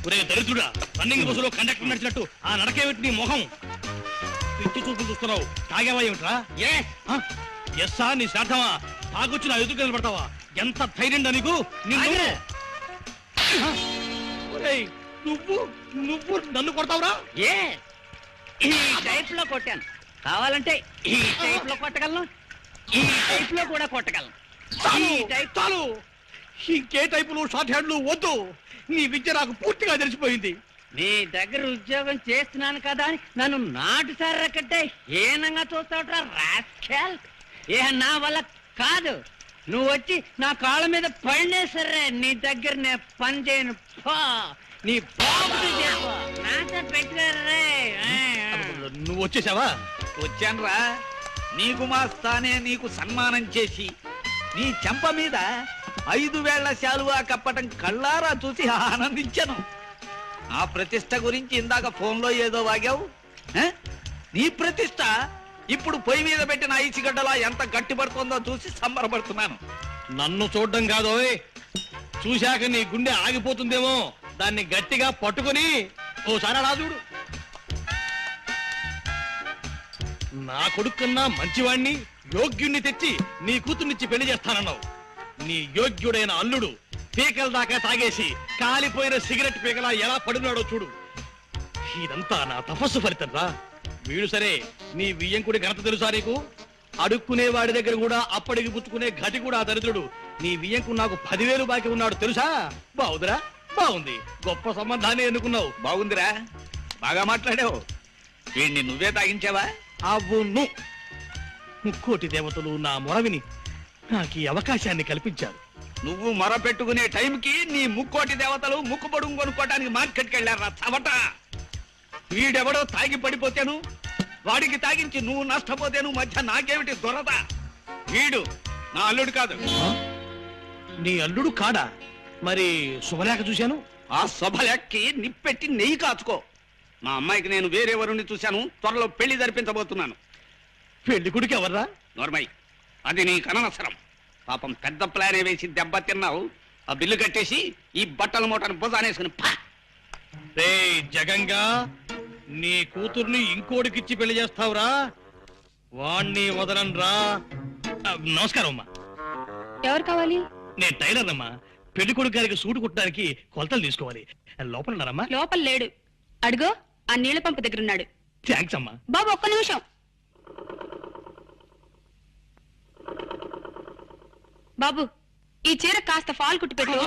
S2: ఒరే దరిద్రుడా, రన్నింగ్ బస్సులో కండక్టర్ నడిచినట్టు ఆ నడకేమిటి నీ మొహం? పిచ్చి చూపులు చూస్తున్నావు. తాగావా ఏమిట్రా? ఎస్సా నీ శ్రాద్ధమా? తాగొచ్చి నా ఎదురు నిలబడతావా? ఎంత ధైర్యం నీకు? నిన్ను ఒరేయ్, నువ్వు నువ్వు నన్ను కొడతావురా?
S7: ఏ ఈ టైప్ లో కొట్టాను, కావాలంటే ఈ టైప్ లో కొట్టగలను, ఈ టైప్ లో కూడా కొట్టగలను.
S2: చాలు
S7: ఈ టైప్
S2: చాలు, ఇంకే టైపులు షార్ట్ హ్యాండ్లు వద్దు. నీ విద్య నాకు పూర్తిగా తెలిసిపోయింది.
S7: నీ దగ్గర ఉద్యోగం చేస్తున్నాను కదా అని నన్ను నాటు సారా కట్టే ఏనంగా చూస్తావుట్రా రాస్కెల్. ఏ నా వల్ల కాదు, నువ్వు వచ్చి నా కాళ్ళ మీద పడినే సరే నీ దగ్గర నేను పని చేయను. పో, నీ బాబుని చెప్పు, నాతో పెట్టుకోరే.
S2: నువ్వు వచ్చేసావా?
S4: వచ్చానురా. నీకు మా స్థానే నీకు సన్మానం చేసి నీ చెంప మీద 5 వేళ్ల శాలువా కప్పటం కళ్ళారా చూసి ఆనందించాను. ఆ ప్రతిష్ట గురించి ఇందాక ఫోన్లో ఏదో వాగావు. నీ ప్రతిష్ట ఇప్పుడు పొయ్యి మీద పెట్టిన ఐసిగడ్డలా ఎంత గట్టిపడుతుందో చూసి సంబరపడుతున్నాను.
S2: నన్ను చూడ్డం కాదోయ్, చూశాక నీ గుండె ఆగిపోతుందేమో, దాన్ని గట్టిగా పట్టుకొని ఓసారి అలా చూడు. నా కొడుకున్నా మంచివాణ్ణి, యోగ్యుణ్ణి తెచ్చి నీ కూతుర్నిచ్చి పెళ్లి చేస్తానన్నావు. నీ యోగ్యుడైన అల్లుడు పీకల దాకా తాగేసి కాలిపోయిన సిగరెట్ పీకలా ఎలా పడున్నాడో చూడు. ఇదంతా నా తపస్సు ఫలితం రా. వీడు సరే, నీ వియ్యంకుడి ఘనత తెలుసా నీకు? అడుక్కునే వాడి దగ్గర కూడా అప్పటికి పుచ్చుకునే గది కూడా ఆ దరిద్రుడు. నీ వియ్యంకు నాకు 10,000 బాకీ ఉన్నాడు తెలుసా? బాగుందిరా, బాగుంది. గొప్ప సంబంధాన్ని ఎన్నుకున్నావు.
S4: బాగుందిరా, బాగా మాట్లాడావు. వీడిని నువ్వే తాగించావా?
S2: అవును, ముక్కోటి దేవతలు నా మొరవిని నాకు ఈ అవకాశాన్ని కల్పించారు.
S4: నువ్వు మొర పెట్టుకునే టైంకి నీ ముక్కోటి దేవతలు ముక్కు పొడుగు కొనుక్కోటానికి మార్కెట్కి వెళ్ళారా చవట. వీడెవడో తాగి పడిపోతేను, వాడికి తాగించి నువ్వు నష్టపోతేను మధ్య నాకేమిటి దొరద? వీడు నా అల్లుడు కాదు.
S2: నీ అల్లుడు కాడా? మరి శుభలేఖ చూశాను.
S4: ఆ శుభలేఖకి నిప్పెట్టి నెయ్యి కాచుకో. మా అమ్మాయికి నేను వేరే వరుణ్ణి చూశాను, త్వరలో పెళ్లి జరిపించబోతున్నాను.
S2: పెళ్లి కొడుకు ఎవర్రా?
S4: నోర్మై, అది నీ కనవసరం. పాపం పెద్ద ప్లానే వేసి దెబ్బ తిన్నావు. ఆ బిల్లు కట్టేసి ఈ బట్టల మూటను భుజానేసుకుని పా.
S2: రే జగంగా, నీ కూతుర్ని ఇంకోడికిచ్చి పెళ్లి చేస్తావురా? వాణ్ణి వదలన్రా. నమస్కారం అమ్మా.
S1: ఎవరు కావాలి?
S2: నేను టైలర్ అమ్మా. పెళ్లి కొడుకు గారికి సూటు కుట్టడానికి కొలతలు తీసుకోవాలి. లోపల ఉన్నారమ్మా?
S1: లోపల లేడు. అడుగో, ఆ నీళ్ల పంపు దగ్గర ఉన్నాడు.
S2: థ్యాంక్స్ అమ్మా.
S1: బాబు ఒక్క నిమిషం. బాబు, ఈ చీర కాస్త ఫాల్ కుట్టు పెట్టు.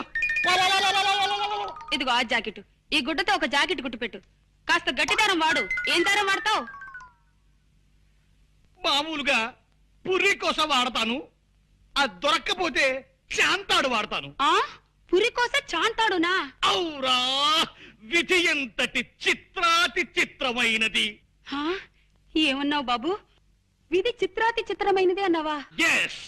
S1: ఇదిగో ఆ జాకెట్, ఈ గుడ్డతో ఒక జాకెట్ కుట్టు పెట్టు. కాస్త గట్టి దారం వాడు. ఏం దారం వాడతావు?
S2: మామూలుగా పుర్రి కోసం వాడతాను. అది దొరక్కపోతే శాంతాడు వాడతాను.
S1: ఆ పురి కోసం చాంతాడునా?
S2: అవురా, విధి ఎంతటి చిత్రాతి చిత్రమైనది.
S1: హా? ఏమన్నావు బాబు? విధి చిత్రాతి చిత్రమైనది అన్నావా?
S2: ఎస్.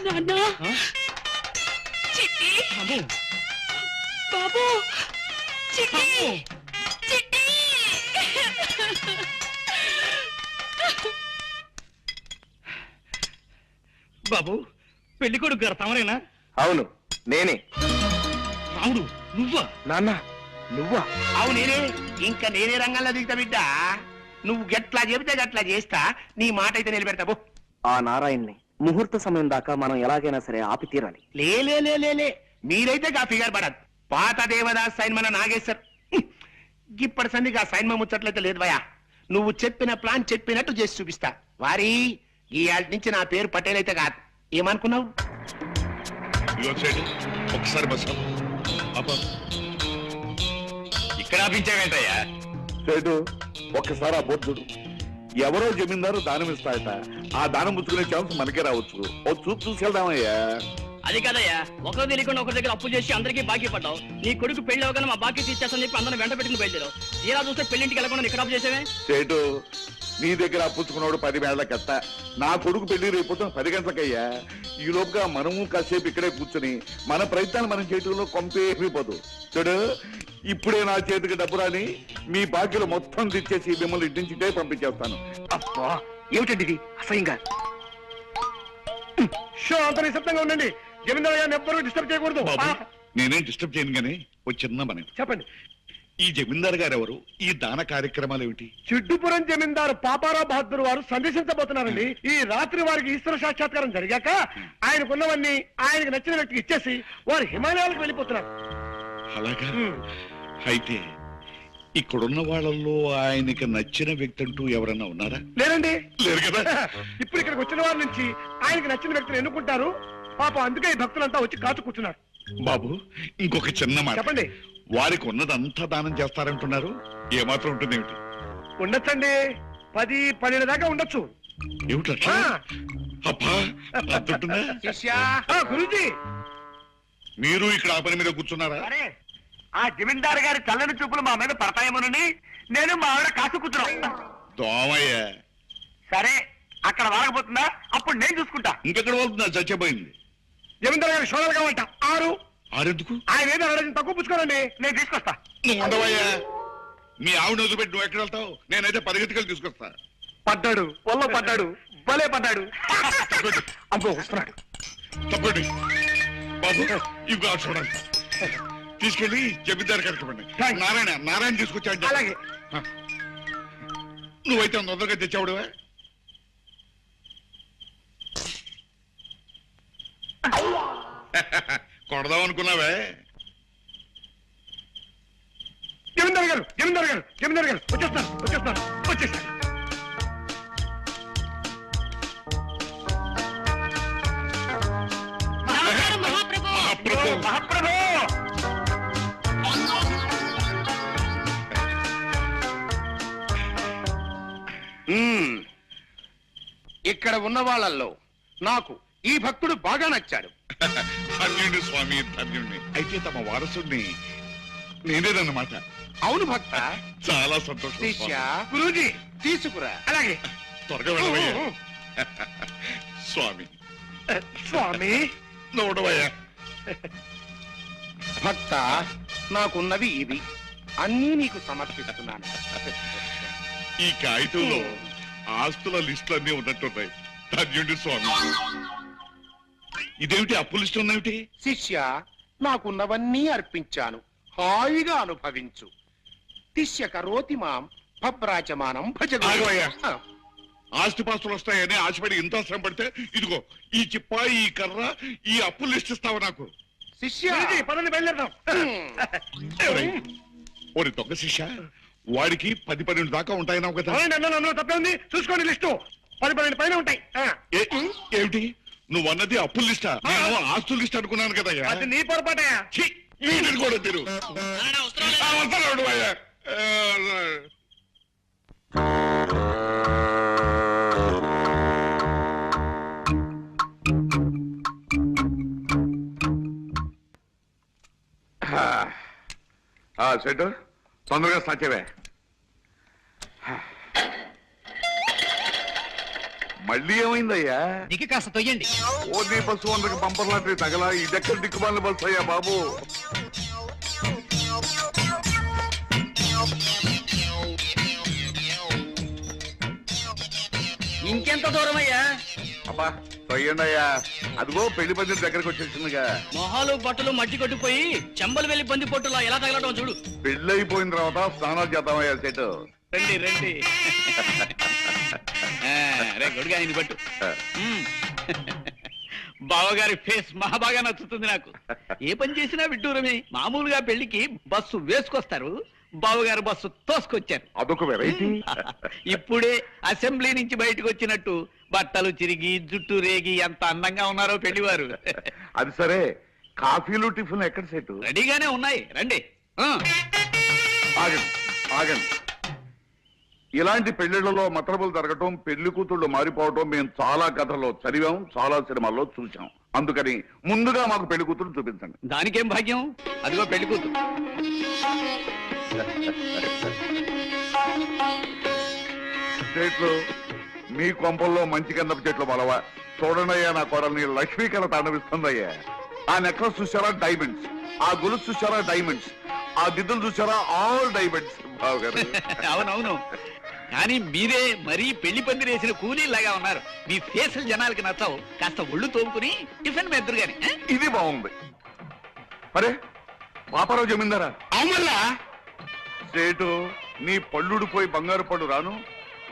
S1: నాన్నా, చిట్టి,
S2: అమ్మో,
S1: బాబు, చిట్టి,
S2: అమ్మో.
S1: చిట్టి.
S2: బాబు, పెళ్లి కొడుకు గారు తమరేనా?
S9: అవును, నేనే.
S2: రాముడు, నువ్వా?
S9: నాన్న, నువ్వా?
S3: అవు నేనే. ఇంకా నేనే రంగంలో దిగుతా బిడ్డ. నువ్వు గట్లా చెబితే గట్లా చేస్తా. నీ మాట అయితే నిలబెడతావు.
S9: ఆ నారాయణ్ణి ముహూర్త సమయం దాకా మనం ఎలాగైనా సరే ఆపి తీరాలి.
S3: లే మీరైతే గా ఫిగర్ పడదు. పాత దేవదాస్ సైన్ మన నాగేశ్వర్ ఇప్పటి సందికి ఆ సైన్ ముచ్చట్లయితే లేదు భయా. నువ్వు చెప్పిన ప్లాన్ చెప్పినట్టు చేసి చూపిస్తా. వారి ఈ ఆటి నుంచి నా పేరు పటేల్ అయితే కాదు. ఏమనుకున్నావు?
S8: ఒకసారి బస్
S4: ఇక్కడ ఆపించావేంటయ్యా?
S8: సేటు ఒక్కసారి ఆ బోర్డు చూడు. ఎవరో జమీందారు దానం ఇస్తాయట. ఆ దానం పుచ్చుకునే ఛాన్స్ మనకే రావచ్చు. ఓ చూపు చూసుకెళ్దామయ్యా.
S7: అది కాదయ్యా, ఒకరు తెలియకుండా ఒకరి దగ్గర అప్పు చేసి అందరికీ బాకీ పడ్డావు. నీ కొడుకు పెళ్లి అవగానే మా బాకీ తీర్చేస్తాను చెప్పి అందరం వెంట పెట్టుకుని బయలుదేరావు. తీరా చూస్తే పెళ్లింటికి వెళ్ళకుండా ఇక్కడ అప్పు చేసేవే?
S8: సేటు నీ దగ్గర పుచ్చుకున్నాడు 10 వేళ్లకెత్త. నా కొడుకు పెళ్లి రేపు 10 గంటలకయ్యా. ఈ లోపుగా మనము కాసేపు ఇక్కడే కూర్చుని మన ప్రయత్నాలు మనం చేయటంలో కొంపేమిపోదు. చూడు, ఇప్పుడే నా చేతికి డబ్బు రాని మీ బాకీలు మొత్తం తెచ్చేసి మిమ్మల్ని ఇంటించిటే పంపించేస్తాను.
S3: అబ్బా ఏమిటండి ఇది అసహ్యంగా. షో అంత నిశ్శబ్దంగా ఉండండి. జమీందారు గారిని ఎవ్వరూ డిస్టర్బ్ చేయకూడదు.
S8: బాబు నేనేం డిస్టర్బ్ చేయను గానీ ఒక చిన్న మనం.
S3: చెప్పండి.
S8: ఈ జమీందారు గారు ఎవరు? ఈ దాన కార్యక్రమాలు ఏమిటి?
S3: చిడ్డుపురం జమీందారు పాపారావు బహదూర్ వారు సందర్శించబోతున్నారండి. ఈ రాత్రి వారికి ఈశ్వర సాక్షాత్కారం జరిగాక ఆయనకున్నవన్నీ ఆయనకు నచ్చిన వ్యక్తికి ఇచ్చేసి వారు హిమాలయాలకు వెళ్ళిపోతున్నారు.
S8: అలాగా? అయితే ఇక్కడున్న వాళ్ళల్లో ఆయనకి నచ్చిన వ్యక్తి అంటూ ఎవరన్నా ఉన్నారా?
S3: లేరండి.
S8: లేరు కదా.
S3: ఇప్పుడు ఇక్కడికి వచ్చిన వారి నుంచి ఆయనకి నచ్చిన వ్యక్తిని ఎన్నుకుంటారు. పాపం అందుకే ఈ భక్తులంతా వచ్చి కాచు కూర్చున్నారు.
S8: బాబు ఇంకొక చిన్న మాట.
S3: చెప్పండి.
S8: వారికి ఉన్నదంతా దానం చేస్తారంటున్నారు, ఏమాత్రం ఉంటుంది ఏమిటి?
S3: ఉండొచ్చండి, 10-12 దాకా ఉండొచ్చు.
S8: ఏమిటా? అబ్బా అంతుంటుందా?
S3: గురూజీ
S8: మీరు ఇక్కడ ఆ పని మీద కూర్చున్నారా?
S3: ఆ జమీందారు గారి చల్లని చూపులు మా మీద పడతాయేమోనని నేను మా ఆవిడ కాసు కూర్చున్నాం.
S8: దోమయ్య
S3: సరే అక్కడ వాడకపోతుందా? అప్పుడు నేను చూసుకుంటా.
S8: ఇంకెక్కడ వెళ్తుందా? చచ్చిపోయింది.
S3: జమీందారు గారి షోడలు కావంట 6.
S8: ఆరెందుకు?
S3: ఆయన ఏదో తక్కువ పుచ్చుకోరండి, నేను తీసుకొస్తా.
S8: నువ్వు ఉండవయ్యా. మీ ఆవిడ వదిలిపెట్టి నువ్వు ఎక్కడ వెళ్తావు? నేనైతే పరిగెత్తుకెళ్ళి తీసుకొస్తా.
S3: పడ్డాడు, పొల్ల పడ్డాడు, భలే పడ్డాడు. అబ్బో వస్తున్నాడు.
S8: తప్పండి బాబు, ఇవి చూడండి. తీసుకెళ్ళి జమీందారు కరెక్ట్. నారాయణ తీసుకొచ్చాడు.
S3: అలాగే.
S8: నువ్వైతే తొందరగా తెచ్చావుడువా? కొడదాం అనుకున్నావే?
S3: జమీందారు గారు వచ్చేస్తారు. మహాప్రభు ఇక్కడ ఉన్న వాళ్ళల్లో నాకు ఈ భక్తుడు బాగా నచ్చాడు.
S8: ధన్యుడి స్వామి, ధన్యుడిని. అయితే తమ వారసుడిని నేనేదన్నమాట.
S3: అవును భక్త,
S8: చాలా సంతోషం.
S3: శిష్య గురూజీ తీసుకురా. అలాగే
S8: త్వరగా వెళ్ళవయ్యా. స్వామి నోడవయ్యా.
S3: భక్త, నాకున్నవి ఇవి అన్నీ నీకు సమర్పిస్తున్నాను.
S8: ఈ కాగితంలో ఆస్తుల లిస్టులన్నీ ఉన్నట్టున్నాయి. ధన్యుడి స్వామి. ఇదేమిటి అప్పు లిస్టు ఉన్నేమిటి?
S3: శిష్య, నాకున్నవన్నీ అర్పించాను, హాయిగా అనుభవించు. తిష్య కరోతి మాం భబ్రాచమానం
S8: ఆగవయ్యా.
S3: భజ.
S8: ఆస్తిపాస్తులు వస్తాయని ఆశపడి ఇంత శ్రమ పడితే ఇదిగో ఈ చిప్ప, ఈ కర్ర, ఈ అప్పు లిస్ట్ ఇస్తావు నాకు.
S3: శిష్య పదండి, బయలుదేరదాం.
S8: ఓరి దొంగ శిష్య, వాడికి 10-12 దాకా ఉంటాయన్నావు కదా?
S3: అందులో తప్పే ఉంది, చూసుకోండి. లిస్టు 10-12 పైన ఉంటాయి.
S8: ఏమిటి నువ్వు అన్నది అప్పు లిస్టా? నేను ఆస్తుల లిస్ట్ అనుకున్నాను కదా.
S3: అది నీ పొరపాటయా.
S8: కూడా తిరు వస్తాడు అయ్యా.
S6: సెట్ తొందరగా సాధ్యమే. మళ్ళీ ఏమైందయ్యా?
S7: దిగి కాస్త తొయ్యండి.
S6: ఓన్లీ బస్సు అందరికి బంపర్ లాంటి తగలా. ఇదెక్కడ దిక్కుమాలిన బస్సు అయ్యా బాబు?
S7: ఇంకెంత దూరం అయ్యా?
S6: అబ్బా తొయ్యండి అయ్యా. అదిగో పెళ్లి పందిరి దగ్గరకు వచ్చేసిందిగా.
S7: మొహాలు బట్టలు మట్టి కొట్టిపోయి చెంబలు వెళ్ళి బంది పొట్టులా ఎలా తగలటం చూడు.
S6: పెళ్లి అయిపోయిన తర్వాత స్నానాలు చేద్దామయ్యా సెట్.
S4: రండి రే గొడుగా ఇది పట్టు. బావగారి ఫేస్ మహా బాగా నచ్చుతుంది నాకు. ఏ పని చేసినా విడ్డూరమే. మామూలుగా పెళ్లికి బస్సు వేసుకొస్తారు, బావగారు బస్సు తోసుకొచ్చారు.
S6: అదొక వెరైటీ.
S4: ఇప్పుడే అసెంబ్లీ నుంచి బయటకు వచ్చినట్టు బట్టలు చిరిగి జుట్టు రేగి ఎంత అందంగా ఉన్నారో పెళ్లివారు.
S6: అది సరే, కాఫీలు టిఫిన్ ఎక్కడ సెట్?
S4: రెడీగానే ఉన్నాయి, రండి.
S6: ఆగండి. ఇలాంటి పెళ్లిళ్లలో మతలబులు జరగటం, పెళ్లి కూతుళ్ళు మారిపోవటం మేము చాలా కథల్లో చదివాం, చాలా సినిమాల్లో చూసాం. అందుకని ముందుగా మాకు పెళ్లి కూతురు చూపించండి.
S4: దానికేం భాగ్యం, అదిగో పెళ్లి కూతురు.
S6: చెట్లు మీ కొంపల్లో మంచి గంధపు చెట్లు బలవా. చూడండియ్యా, నా కోడల్ని లక్ష్మీకళ తాండవిస్తుందయ్యా. ఆ నెక్లెస్ చూసారా? డైమండ్స్. ఆ గొలుసు చూసారా? డైమండ్స్. ఆ దిద్దులు చూసారా? All diamonds. బావగారు
S4: అవునవును. కానీ మీరే మరీ పెళ్లి పందిరేసిన కూలీలాగా ఉన్నారు. మీ ఫేసులు జనాలకి నచ్చావు. కాస్త ఒళ్ళు తోముకుని టిఫిన్ మెద్దరు గాని.
S8: ఇది బాగుంది. అరే పాపారావు జమీందారా,
S3: అవునల్లా
S8: సేటు నీ పళ్ళుడు పోయి బంగారు పళ్ళు రాను.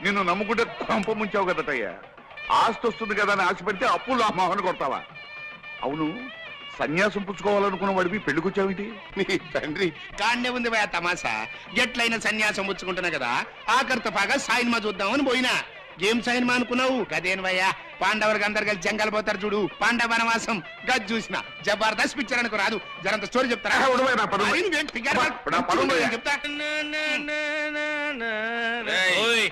S8: నిన్ను నమ్ముకుంటే కొంప ముంచావు కదటయ్యా. ఆస్తి వస్తుంది కదా అని ఆశపడితే అప్పులు ఆ మొహన కొడతావా? అవును, సన్యాసం పుచ్చుకోవాలనుకున్న వాడివి పెళ్లికొచ్చావేంటి?
S3: నీ తండ్రి కాన్నే ఉంది భయ తమాసా. ఎట్లయినా సన్యాసం పుచ్చుకుంటున్నా కదా, ఆఖరితో పాగా సాయిన్మా చూద్దామని పోయినా. ఏం సాయిన్మా అనుకున్నావు? గదేను భయ్యా, పాండవులకు అందరు కలిసి జంగల్ పోతారు చూడు, పాండవ వనవాసం. గది చూసిన జబర్దస్త్ పిక్చర్ అనుకో రాదు. జరంత స్టోరీ చెప్తారా? మరి నువ్వేం ఫిగర్ చెప్తా.
S4: ఓయ్,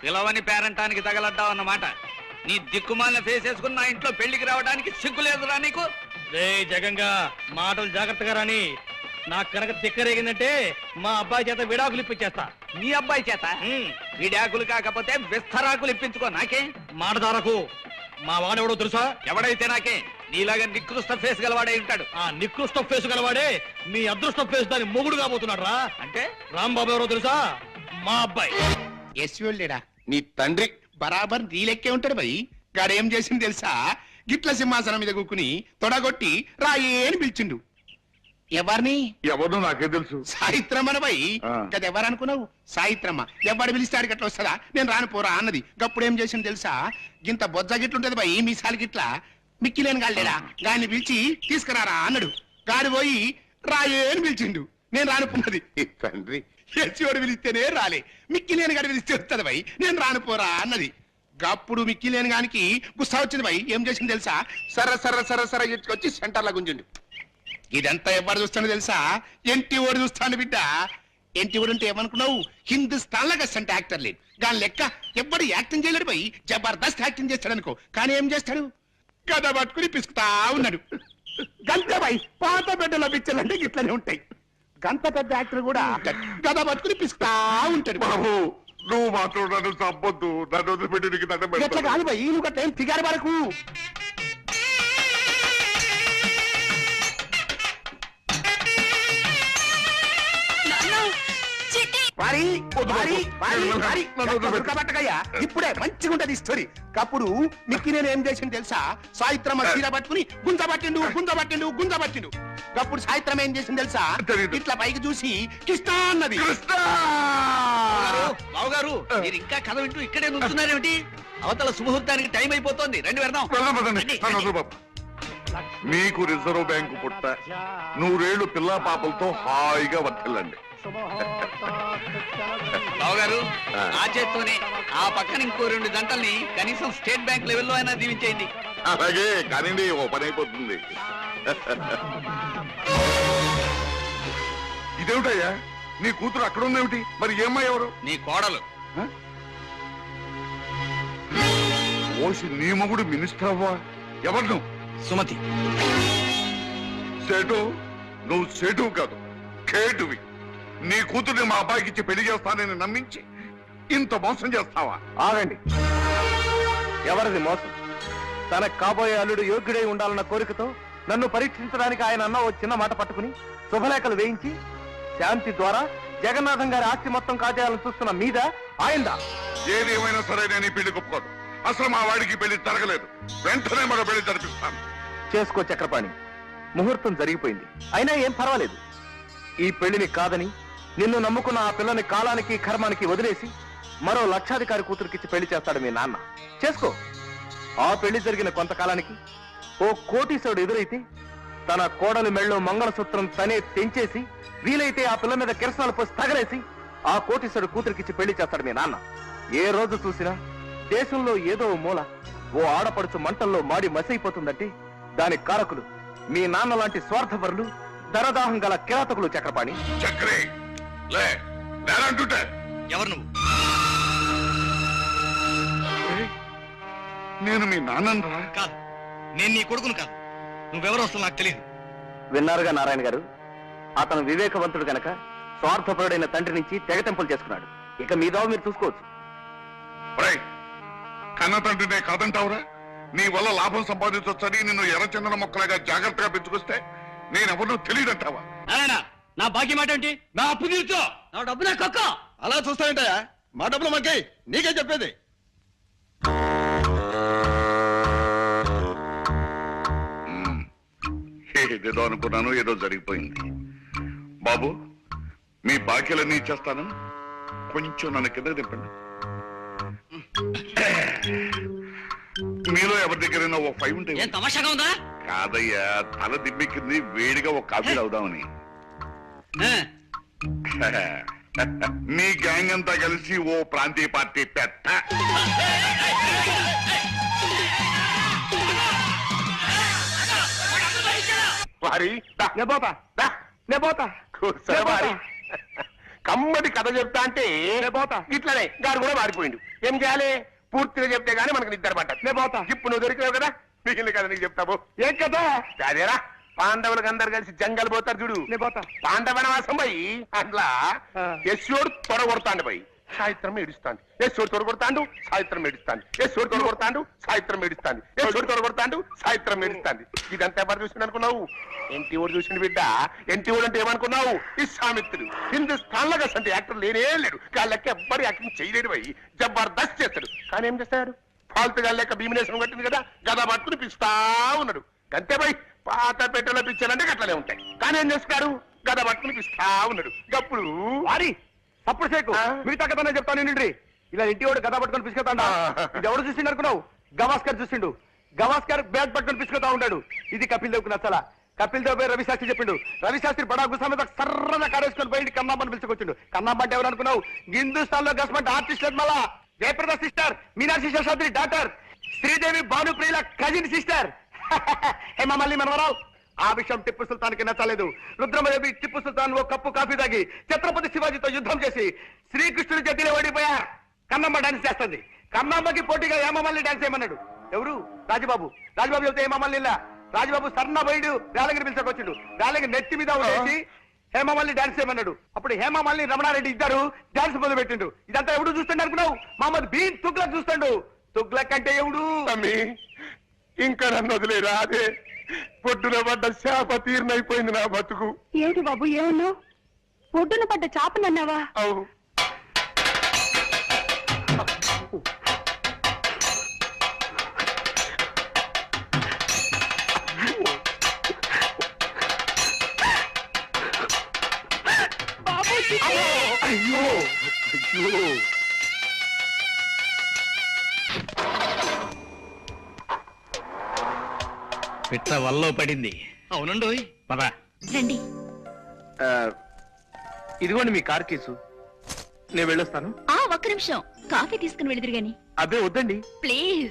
S4: పిలవని పేరంటానికి తగలడ్డావు అన్నమాట. నీ దిక్కుమాలిన ఫేస్ వేసుకుని నా ఇంట్లో పెళ్లికి రావడానికి సిగ్గులేదురా నీకు?
S2: రే జగంగా, మాటలు జాగ్రత్తగా రాని. నాకు కనుక తిక్కరేగిందంటే మా అబ్బాయి చేత విడాకులు ఇప్పించేస్తా.
S4: నీ అబ్బాయి చేత విడాకులు కాకపోతే విస్తరాకులు ఇప్పించుకో. నాకే
S2: మాటదారకు మా వాడెవడో తెలుసా?
S4: ఎవడైతే నాకే. నీలాగా నికృష్ట ఫేస్ గలవాడై ఉంటాడు.
S2: ఆ నికృష్ట ఫేసు గలవాడే మీ అదృష్ట ఫేసు దాని మొగుడు కాబోతున్నాడు రా.
S4: అంటే
S2: రాంబాబు ఎవరో తెలుసా? మా అబ్బాయి.
S3: ఎస్వోళ్ళేడా నీ తండ్రి బరాబర్ నీ లెక్కే ఉంటాడు భయ్. గాడేం చేసింది తెలుసా? గిట్ల సింహాసనం మీద కూకుని తొడగొట్టి రాయే అని పిలిచిండు. ఎవరిని?
S8: ఎవరు నాకే తెలుసు.
S3: సాయిత్రమ్మన భయ్.
S8: ఆ.
S3: కదా ఎవరనుకున్నావు? సాయిత్రమ్మ. ఎవడు పిలిస్తాడు గట్ల వస్తుందా? నేను రాను పోరా అన్నది. గప్పుడు ఏం చేసింది తెలుసా? గింత బొజ్జ గిట్లుంటది భయ్, మీసాలు గిట్ల. మిక్కిలేని గాళ్ళేడా గాని పిలిచి తీసుకురారా అన్నాడు. గాడి పోయి రాయే అని పిలిచిండు. నేను రానుకున్నది. తండ్రి ఎచ్చివాడు పిలిస్తేనే రాలే, మిక్కిలేని గాడి పిలిస్తే వస్తుంది భయ్. నేను రానుపోరా అన్నది. గప్పుడు మిక్కిలేని గానికి గుస్సా వచ్చింది భయ్. ఏం చేసింది తెలుసా? సర్ర సర్ర సర్ర సర్ర ఎత్తుకొచ్చి సెంటర్లో గుంజుండు. ఇదంతా ఎవరు చూస్తాను తెలుసా? ఎంటి ఓడి చూస్తాను బిడ్డ. ఎంటి ఓడి అంటే ఏమనుకున్నావు? హిందుస్థాన్ లాగా అంటే యాక్టర్ లేడు. దాని లెక్క ఎవ్వడు యాక్టింగ్ చేయలేడు భయ్. జబర్దస్త్ యాక్టింగ్ చేస్తాడు అనుకో. కానీ ఏం చేస్తాడు? గద పట్టుకుని పిసుకుతా ఉన్నాడు. గంతే భయ్. పాత బిడ్డల పిక్చర్లు అంటే ఇట్లనే ఉంటాయి. గంత పెద్ద యాక్టర్ కూడా గద పట్టుకుని పిసుకుతా ఉంటాడు.
S8: బాబు, నువ్వు మాత్రం నన్ను చంపొద్దు. నన్ను వదిలిపెట్టి నీకు దండం
S3: ఎట్లా
S8: పెడతాను.
S3: కాదు భయ్, నువ్వు గట్ల ఏం ఫిగారు వరకు. ఇప్పుడే మంచిగా ఉంటది స్టోరీ. అప్పుడు మిక్కి నేను ఏం చేసింది తెలుసా? సాయిత్రమ్మ చీర పట్టుకుని గుంజబట్టిండు. అప్పుడు సాయిత్రమ్మ ఏం చేసింది తెలుసా?
S8: తెలీదు.
S3: ఇట్లా పైకి చూసి కృష్ణ అన్నది.
S4: బావగారు, మీరు ఇంకా కథ వింటూ ఇక్కడే నుంచున్నారేమిటి? అవతల సుముహూర్తానికి టైం అయిపోతోంది. రండి వెళ్దాం.
S8: పదండి. నన్ను వదిలు బాబు. మీకు రిజర్వ్ బ్యాంకు పుట్ట, 100 ఏళ్ళు పిల్లా పాపలతో హాయిగా వర్తిల్లండి.
S4: బావగారు, ఆ చేత్తోనే ఆ పక్కన ఇంకో 2 గంటల్ని కనీసం స్టేట్ బ్యాంక్ లెవెల్లో అయినా దీవించేయండి.
S8: అలాగే కానివ్వండి, ఓ పని అయిపోతుంది. ఇదేమిటయ్యా, నీ కూతురు అక్కడ ఉందేమిటి? మరి ఏమ్మా ఎవరు?
S4: నీ కోడలు.
S8: ఓసి నీ మొగుడు మినిస్టర్ అవ్వా? ఎవరు నువ్వు?
S7: సుమతి.
S8: సేటు, నువ్వు సేటు కాదు, కేటువి. నీ కూతుర్ని మా అబ్బాయికి ఇచ్చి పెళ్లి చేస్తానని నమ్మించి ఇంత మోసం చేస్తావా?
S9: ఆగండి. ఎవరిది మోసం? తనకు కాబోయే అల్లుడు యోగ్యుడై ఉండాలన్న కోరికతో నన్ను పరీక్షించడానికి ఆయన అన్న ఓ చిన్న మాట పట్టుకుని శుభలేఖలు వేయించి శాంతి ద్వారా జగన్నాథం గారి ఆస్తి మొత్తం కాజేయాలని చూస్తున్న మీద ఆయనదా?
S8: ఏదేమైనా సరే నేను ఈ పెళ్లి ఒప్పుకోను. అసలు మా వాడికి పెళ్లి జరగలేదు. వెంటనే మరో పెళ్లి జరిపిస్తాను.
S9: చేసుకో చక్రపాణి, ముహూర్తం జరిగిపోయింది. అయినా ఏం పర్వాలేదు. ఈ పెళ్లిని కాదని నిన్ను నమ్ముకున్న ఆ పిల్లని కాలానికి కర్మానికి వదిలేసి మరో లక్షాధికారి కూతురికిచ్చి పెళ్లి చేస్తాడు మీ నాన్న. చేసుకో. ఆ పెళ్లి జరిగిన కొంతకాలానికి ఓ కోటీశ్వరుడు ఎదురైతే తన కోడలి మెళ్ళో మంగళసూత్రం తనే తెంచేసి వీలైతే ఆ పిల్ల మీద కిరసనాలు పోసి తగలేసి ఆ కోటీశ్వరుడు కూతురికిచ్చి పెళ్లి చేస్తాడు మీ నాన్న. ఏ రోజు చూసినా దేశంలో ఏదో మూల ఓ ఆడపడుచు మంటల్లో మాడి మసైపోతుందంటే దాని కారకులు మీ నాన్న లాంటి స్వార్థపరులు, ధనదాహం గల కిరాతకులు చక్రపాణి.
S8: చక్రే లే, నేనంటుంటే
S7: ఎవరు నువ్వు?
S8: నేను మీ నాన్నరా?
S7: కాదు, నేను నీ కొడుకును కాదు. నువ్వెవరో అసలు నాకు తెలియదు.
S9: విన్నారుగా నారాయణ గారు, అతను వివేకవంతుడు గనక స్వార్థపరుడైన తండ్రి నుంచి తెగతెంపులు చేసుకున్నాడు. ఇక మీ దావ మీరు చూసుకోవచ్చు.
S8: ఒరేయ్, కన్న తండ్రినే కాదంటావురా? నీ వల్ల లాభం సంపాదించొచ్చని నిన్ను ఎర్రచందన మొక్కలాగా జాగ్రత్తగా పెంచుకొస్తే నేనెవరో తెలియదంటావా?
S2: నారాయణ, నా బాకీ మాట ఏంటి? నా అప్పు తీర్చో. నా డబ్బు నా కక్క.
S7: అలా చూస్తావేంటయా? మా డబ్బులు మాకే, నీకే చెప్పేది.
S8: ఏదేదో అనుకున్నాను, ఏదో జరిగిపోయింది. బాబు, మీ బాకీలన్నీ ఇచ్చేస్తాను, కొంచెం నన్ను కింద దింపండి. మీలో ఎవరి దగ్గరైనా ఓ 5 ఉంటే.
S7: తమాషాగా ఉందా?
S8: కాదయ్యా, తల దిమ్మెక్కింది, వేడిగా ఒక కాఫీ అవుదామని. మీ గ్యాంగ్ అంతా కలిసి ఓ ప్రాంతీయ పార్టీ పెట్ట.
S3: వారి కూర్చో వారి. కమ్మటి కథ చెప్తా అంటే ఇట్లనే గారు కూడా మారిపోయిండు. ఏం చేయాలి? పూర్తిగా చెప్తే గానీ మనకు నిద్ర పట్టదు. ఇప్పుడు నువ్వు దొరికినావు కదా, మిగిలిన కదా నీకు చెప్తావు. ఏం కదా అదేరా, పాండవులకు అందరు కలిసి జంగల్ పోతారు చూడు. పాండవనవాసం పోయి అట్లా యశోడు తొడగొడతాండు పోయి సాయిత్రం ఏడుస్తాంది. యశోడు తొడగొడతాండు, సాయిత్రం ఏడుస్తాంది. యశోడు తొడగొడతాండు, సాయిత్రం ఏడుస్తాంది. యశోడు తొడగొడతాండు, సాయిత్రం ఏడుస్తాంది. ఇదంతా ఎవరు చూసిండు అనుకున్నావు? ఎన్టీ ఓడు చూసిండు బిడ్డ. ఎన్టీ ఓడు అంటే ఏమనుకున్నావు? విశ్వామిత్రుడు. హిందుస్థాన్ లో అసలు యాక్టర్ లేనే లేడు. వాళ్ళకి ఎవ్వరు యాక్టింగ్ చేయలేడు పోయి జబర్దస్త్ చేస్తాడు. కానీ ఏం చేస్తాడు? ఫాల్తుగా లెక్క భీమినేశ్వరం కట్టింది కదా, గద పట్టుకుని పిస్తా ఉన్నాడు. అంతే పోయి పాత పెట్టెలో పిచ్చాలంటే గట్లనే ఉంటాయి. కానీ ఏం చేస్తాడు? గద పట్టుకుని పిస్తా ఉన్నాడు. అప్పుడు
S6: వారి తప్పుడు సేకు మిగతా కథనే చెప్తాను నిండి. ఇలా ఇంటి వాడు గదా పట్టుకొని పిసుకుతాడా? ఇది ఎవడు చూసిండు అనుకున్నావు? గవాస్కర్ చూసిండు. గవాస్కర్ బ్యాగ్ పట్టుకొని పిసుకుతా ఉంటాడు. ఇది కపిల్ దేవ్కు నచ్చలా. కపిల్ దేవ్ రవి శాస్త్రి చెప్పిండు. రవి శాస్త్రి బడా గుసా మీద సర్రగా కారేసుకొని పోయి కన్నామ్మని పిలుచుకొచ్చిండు. కన్నామ్మ అంటే ఎవరు అనుకున్నావు? హిందుస్థాన్ లో గస్మెంట్ ఆర్టిస్ట్ మళ్ళా జయప్రద సిస్టర్, మీనాక్షి శేషాద్రి డాక్టర్, శ్రీదేవి భానుప్రియుల కజిన్ సిస్టర్, హేమమల్లి మనవరావు. ఆ విషయం టిప్పు సుల్తాన్ కి నచ్చలేదు. రుద్రమదేవి టిప్పు సుల్తాన్ ఓ కప్పు కాఫీ తాగి ఛత్రపతి శివాజీతో యుద్ధం చేసి శ్రీకృష్ణుడి చేతిలో ఓడిపోయారు. కన్నమ్మ డాన్స్ చేస్తుంది. కన్నమ్మకి పోటీగా హేమమల్లి డాన్స్ చేయమన్నాడు. ఎవరు? రాజబాబు. రాజబాబు చెప్తే హేమమల్లి ఇలా. రాజబాబు సన్న బయడు వేలగిరి పిలిచకొచ్చిండు. వేలగిరి నెత్తి మీద ఉండేసి హేమమల్లి డాన్స్ చేయమన్నాడు. అప్పుడు హేమమల్లి రమణారెడ్డి ఇద్దరు డాన్స్ మొదలు పెట్టిండు. ఇదంతా ఎవడు చూస్తుండే అనుకున్నావు? మహమ్మద్ బీన్ తుగ్లక్ చూస్తాడు. తుగ్లక్ అంటే ఎవడు?
S3: ఇంకా నన్ను వదిలేరా? అదే పొడ్డున పడ్డ శాప తీర్నైపోయింది నా బతుకు.
S5: ఏమిటి బాబు ఏమన్నావు? ఒడ్డున పడ్డ చాపనన్నావా?
S3: అవు అయ్యో అయ్యో.
S2: పిట్ట వల్లో పడింది.
S7: అవునండి.
S2: పద.
S1: రండి.
S9: ఇదిగోండి మీ కార్ కేసు, నేను వెళ్ళొస్తాను.
S1: ఒక్క నిమిషం, కాఫీ తీసుకుని వెళుదురు గాని.
S9: అబ్బే వద్దండి.
S1: ప్లీజ్.